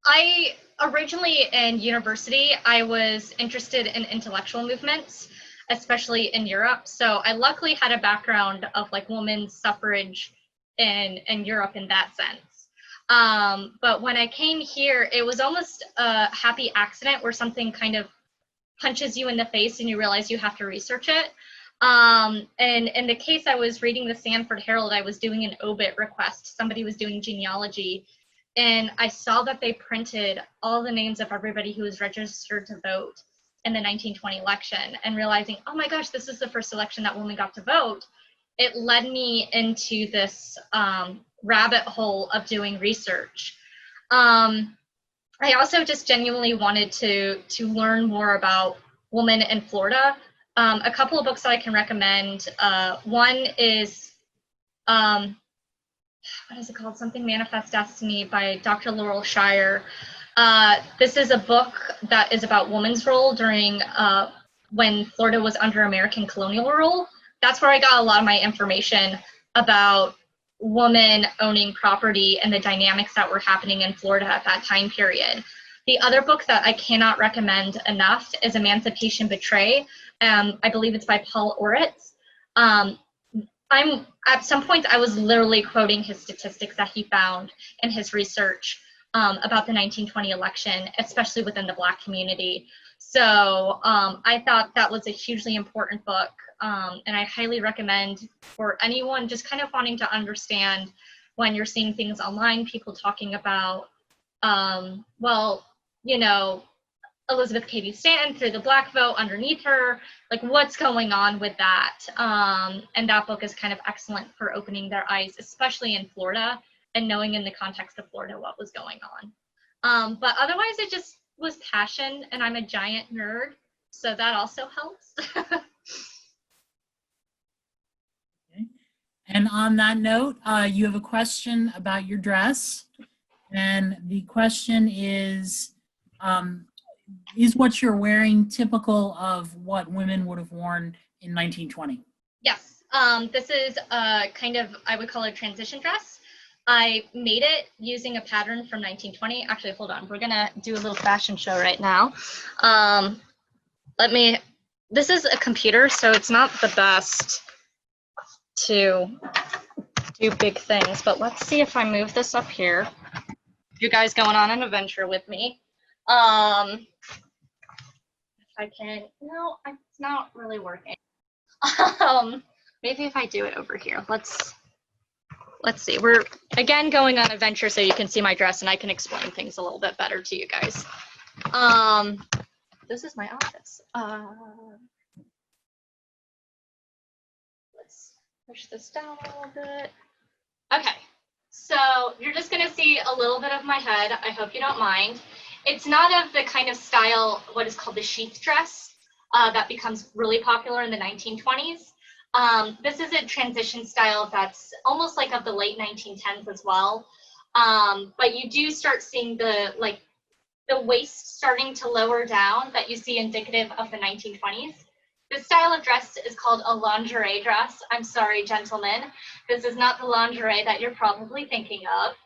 I originally in university, I was interested in intellectual movements, especially in Europe. So I luckily had a background of like women's suffrage in Europe in that sense. But when I came here, it was almost a happy accident where something kind of punches you in the face and you realize you have to research it. And in the case I was reading the Sanford Herald, I was doing an obit request. Somebody was doing genealogy, and I saw that they printed all the names of everybody who was registered to vote in the 1920 election, and realizing, oh my gosh, this is the first election that women got to vote. It led me into this rabbit hole of doing research. I also just genuinely wanted to learn more about women in Florida. A couple of books that I can recommend. One is, what is it called? Something Manifest Destiny by Dr. Laurel Shire. This is a book that is about women's role during when Florida was under American colonial rule. That's where I got a lot of my information about women owning property and the dynamics that were happening in Florida at that time period. The other book that I cannot recommend enough is Emancipation Betray. I believe it's by Paul Oritz. At some point I was literally quoting his statistics that he found in his research about the 1920 election, especially within the Black community. So I thought that was a hugely important book, and I highly recommend for anyone just kind of wanting to understand when you're seeing things online, people talking about, well, you know, Elizabeth Cady Stanton through the Black vote underneath her, like what's going on with that. And that book is kind of excellent for opening their eyes, especially in Florida, and knowing in the context of Florida what was going on. But otherwise, it just was passion, and I'm a giant nerd, so that also helps. Okay. And on that note, you have a question about your dress. And the question is what you're wearing typical of what women would have worn in 1920? Yes, this is a kind of, I would call it a transition dress. I made it using a pattern from 1920. Actually, hold on, we're gonna do a little fashion show right now. This is a computer, so it's not the best to do big things, but let's see if I move this up here. You guys going on an adventure with me. If I can, no, it's not really working. Maybe if I do it over here, let's see. We're again going on adventure, so you can see my dress and I can explain things a little bit better to you guys. This is my office. Let's push this down a little bit. Okay, so you're just gonna see a little bit of my head. I hope you don't mind. It's not of the kind of style, what is called the sheath dress, that becomes really popular in the 1920s. This is a transition style that's almost like of the late 1910s as well. But you do start seeing the waist starting to lower down that you see indicative of the 1920s. This style of dress is called a lingerie dress. I'm sorry, gentlemen. This is not the lingerie that you're probably thinking of.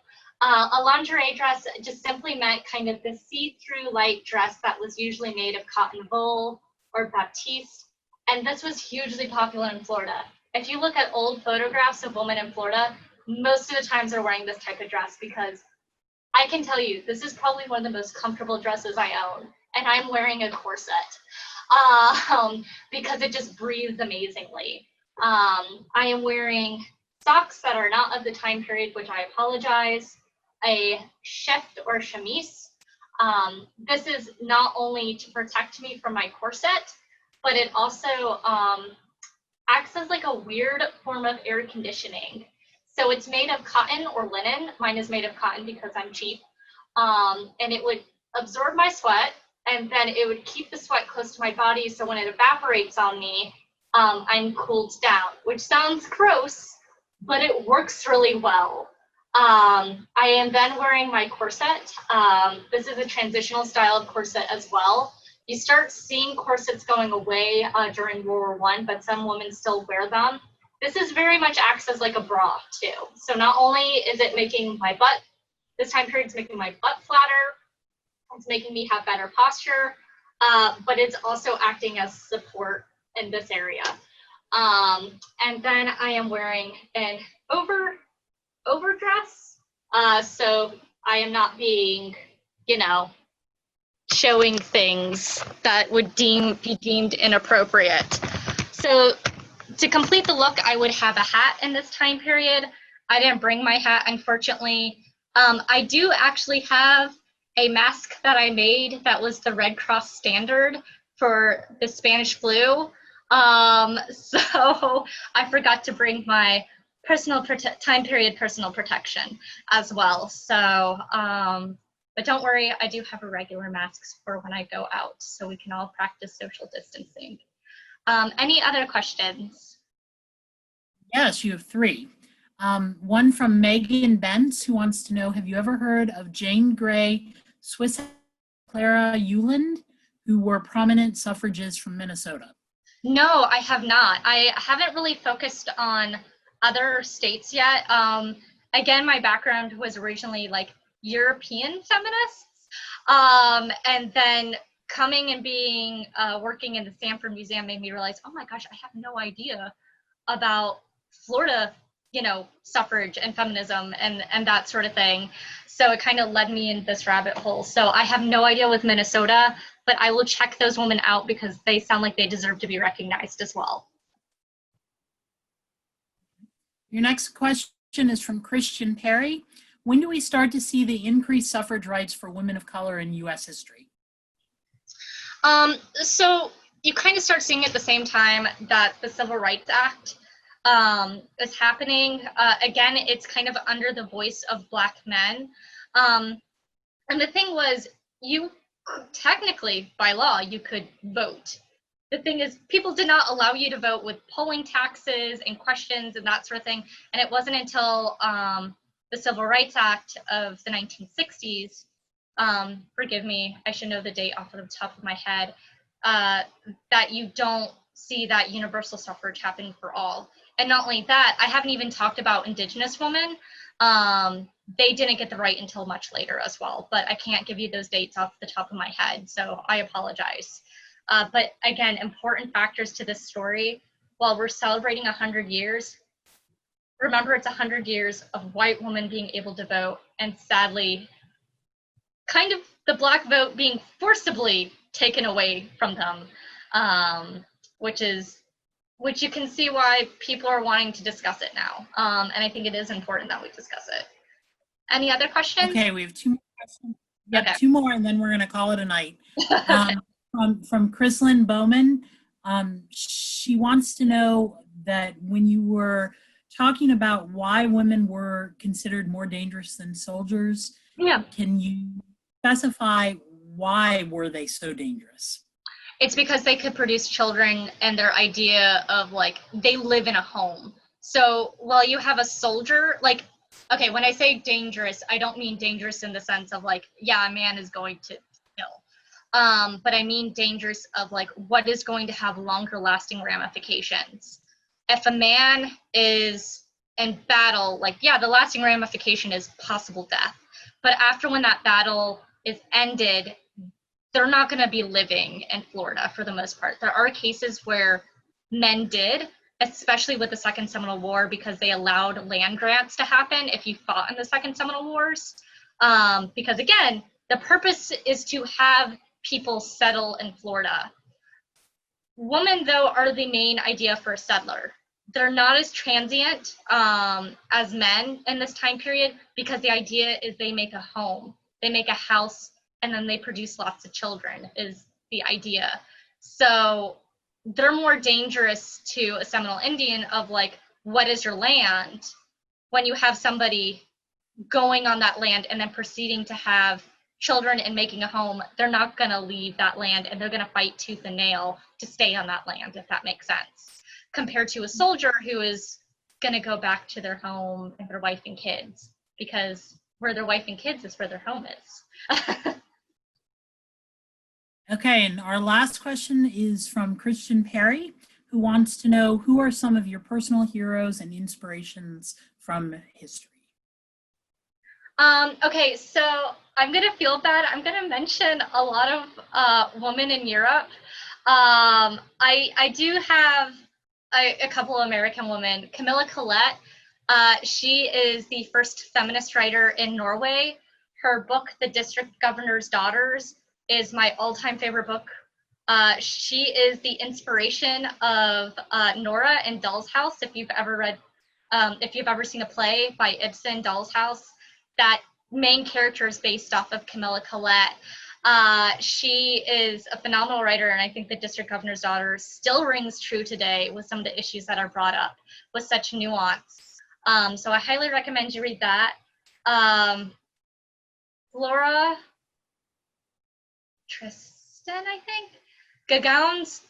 A lingerie dress just simply meant kind of the see-through light dress that was usually made of cotton wool or batiste. And this was hugely popular in Florida. If you look at old photographs of women in Florida, most of the times they're wearing this type of dress, because I can tell you, this is probably one of the most comfortable dresses I own, and I'm wearing a corset because it just breathes amazingly. I am wearing socks that are not of the time period, which I apologize, a shift or chemise. This is not only to protect me from my corset, but it also acts as like a weird form of air conditioning. So it's made of cotton or linen. Mine is made of cotton because I'm cheap. And it would absorb my sweat, and then it would keep the sweat close to my body, so when it evaporates on me, I'm cooled down, which sounds gross, but it works really well. I am then wearing my corset. This is a transitional style of corset as well. You start seeing corsets going away during World War I, but some women still wear them. This is very much acts as like a bra too. So not only is it making my butt, this time period is making my butt flatter, it's making me have better posture, but it's also acting as support in this area. And then I am wearing an overdress, so I am not being, showing things that would be deemed inappropriate. So to complete the look, I would have a hat in this time period. I didn't bring my hat, unfortunately. I do actually have a mask that I made that was the Red Cross standard for the Spanish flu. So I forgot to bring my time period personal protection as well. So, but don't worry, I do have a regular masks for when I go out, so we can all practice social distancing. Any other questions? Yes, you have three. One from Megan Bentz, who wants to know, have you ever heard of Jane Grey, Swiss Clara Euland, who were prominent suffragists from Minnesota? No, I have not. I haven't really focused on other states yet. Again, my background was originally like European feminists. And then coming and being working in the Sanford Museum made me realize, oh my gosh, I have no idea about Florida, you know, suffrage and feminism and that sort of thing. So it kind of led me in this rabbit hole. So I have no idea with Minnesota, but I will check those women out because they sound like they deserve to be recognized as well. Your next question is from Christian Perry. When do we start to see the increased suffrage rights for women of color in U.S. history? So you kind of start seeing at the same time that the Civil Rights Act is happening. Again, it's kind of under the voice of Black men. And the thing was, you technically, by law, you could vote. The thing is, people did not allow you to vote with polling taxes and questions and that sort of thing. And it wasn't until the Civil Rights Act of the 1960s, forgive me, I should know the date off of the top of my head, that you don't see that universal suffrage happen for all. And not only that, I haven't even talked about Indigenous women. They didn't get the right until much later as well, but I can't give you those dates off the top of my head, so I apologize. But again, important factors to this story. While we're celebrating 100 years, remember it's 100 years of white women being able to vote, and sadly, kind of the Black vote being forcibly taken away from them, which you can see why people are wanting to discuss it now. And I think it is important that we discuss it. Any other questions? Okay, we have two more questions. Yep, Okay. two more, and then we're going to call it a night. From Chrislyn Bowman, she wants to know that when you were talking about why women were considered more dangerous than soldiers, Yeah. Can you specify why were they so dangerous? It's because they could produce children, and their idea of like, they live in a home. So while you have a soldier, like, okay, when I say dangerous, I don't mean dangerous in the sense of like, yeah, a man is going to kill. But I mean dangerous of like, what is going to have longer lasting ramifications. If a man is in battle, like, yeah, the lasting ramification is possible death. But after when that battle is ended, they're not going to be living in Florida for the most part. There are cases where men did, especially with the Second Seminole War, because they allowed land grants to happen if you fought in the Second Seminole Wars. Because again, the purpose is to have people settle in Florida. Women, though, are the main idea for a settler. They're not as transient as men in this time period, because the idea is they make a home, they make a house, and then they produce lots of children is the idea. So they're more dangerous to a Seminole Indian of like, what is your land? When you have somebody going on that land and then proceeding to have children and making a home, they're not going to leave that land, and they're going to fight tooth and nail to stay on that land, if that makes sense, compared to a soldier who is going to go back to their home and their wife and kids, because where their wife and kids is where their home is. Okay, and our last question is from Christian Perry, who wants to know, who are some of your personal heroes and inspirations from history? Okay, so I'm going to feel bad. I'm going to mention a lot of women in Europe. I do have a couple of American women. Camilla Collett, she is the first feminist writer in Norway. Her book, The District Governor's Daughters, is my all-time favorite book. She is the inspiration of Nora in Doll's House. If you've ever read, if you've ever seen a play by Ibsen, Doll's House, that main character is based off of Camilla Collett. She is a phenomenal writer, and I think The District Governor's Daughter still rings true today with some of the issues that are brought up with such nuance. So I highly recommend you read that. Flora Tristan, I think, Gauguin's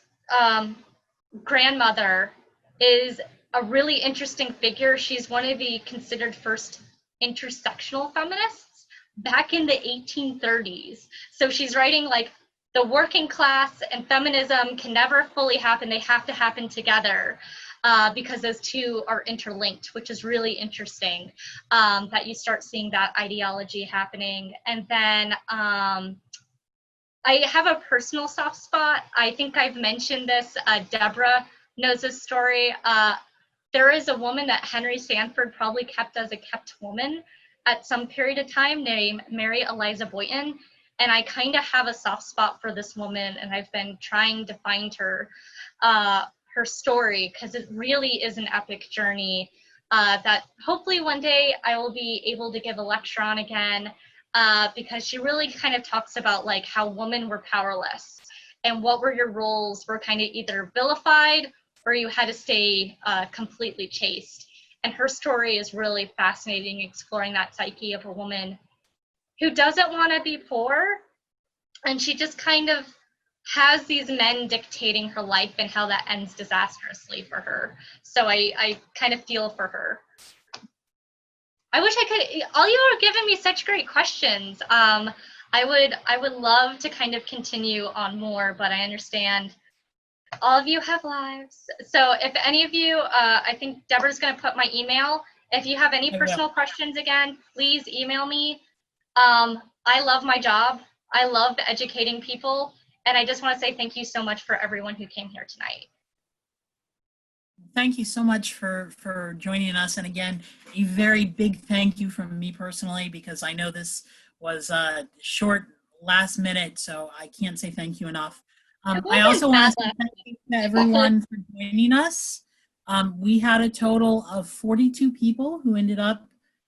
grandmother is a really interesting figure. She's one of the considered first intersectional feminists back in the 1830s. So she's writing like, the working class and feminism can never fully happen. They have to happen together because those two are interlinked, which is really interesting that you start seeing that ideology happening. And then I have a personal soft spot. I think I've mentioned this. Deborah knows this story. there is a woman that Henry Sanford probably kept as a kept woman at some period of time named Mary Eliza Boynton. And I kind of have a soft spot for this woman, and I've been trying to find her story, because it really is an epic journey that hopefully one day I will be able to give a lecture on again, because she really kind of talks about like how women were powerless and what were your roles were kind of either vilified or you had to stay completely chaste. And her story is really fascinating, exploring that psyche of a woman who doesn't want to be poor, and she just kind of has these men dictating her life and how that ends disastrously for her. So I kind of feel for her. I wish I could, all you are giving me such great questions. I would love to kind of continue on more, but I understand all of you have lives. So if any of you, I think Deborah's gonna put my email. If you have any personal questions, again, please email me. I love my job. I love educating people. And I just want to say thank you so much for everyone who came here tonight. Thank you so much for joining us. And again, a very big thank you from me personally, because I know this was a short last minute, so I can't say thank you enough. I also want to say thank you to everyone for joining us. We had a total of 42 people who ended up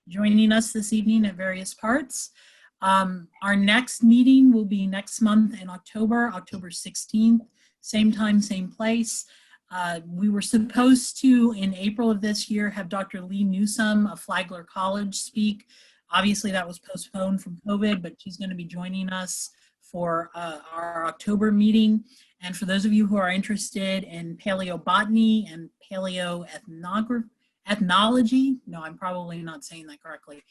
joining us this evening at various parts. Our next meeting will be next month in October 16th, same time, same place. We were supposed to, in April of this year, have Dr. Lee Newsome of Flagler College speak. Obviously that was postponed from COVID, but she's going to be joining us for our October meeting. And for those of you who are interested in paleobotany and ethnology, no, I'm probably not saying that correctly,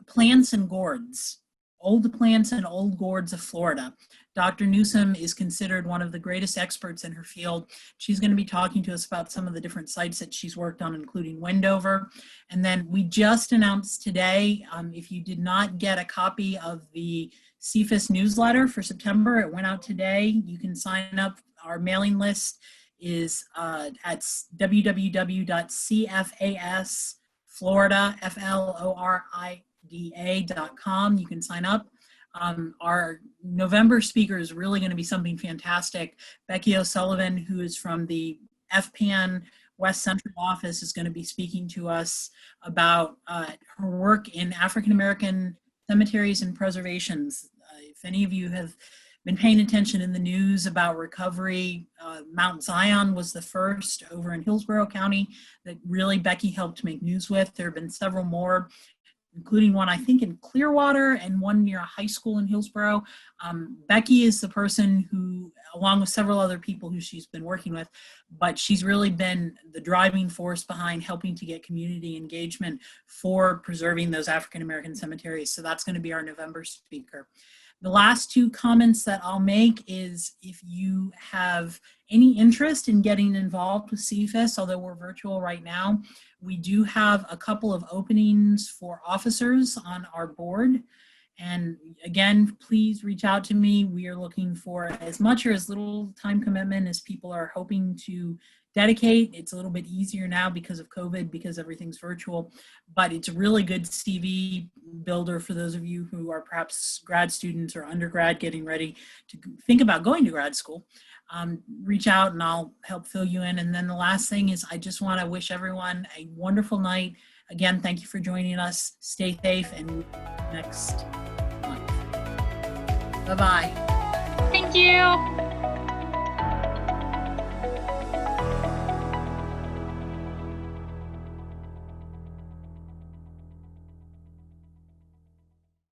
plants and gourds, old plants and old gourds of Florida. Dr. Newsome is considered one of the greatest experts in her field. She's going to be talking to us about some of the different sites that she's worked on, including Wendover. And then we just announced today, if you did not get a copy of the CFAS newsletter for September, it went out today. You can sign up. Our mailing list is at www.cfasflorida.com. You can sign up. Our November speaker is really going to be something fantastic. Becky O'Sullivan, who is from the FPAN West Central Office, is going to be speaking to us about her work in African American cemeteries and preservations. If any of you have been paying attention in the news about recovery, Mount Zion was the first over in Hillsborough County that really Becky helped make news with. There have been several more, including one, I think, in Clearwater and one near a high school in Hillsborough. Becky is the person who, along with several other people who she's been working with, but she's really been the driving force behind helping to get community engagement for preserving those African American cemeteries. So that's going to be our November speaker. The last two comments that I'll make is if you have any interest in getting involved with CFAS, although we're virtual right now, we do have a couple of openings for officers on our board. And again, please reach out to me. We are looking for as much or as little time commitment as people are hoping to dedicate. It's a little bit easier now because of COVID, because everything's virtual, but it's a really good CV builder for those of you who are perhaps grad students or undergrad getting ready to think about going to grad school. Reach out and I'll help fill you in. And then the last thing is I just want to wish everyone a wonderful night. Again, thank you for joining us. Stay safe and next month. Bye-bye. Thank you.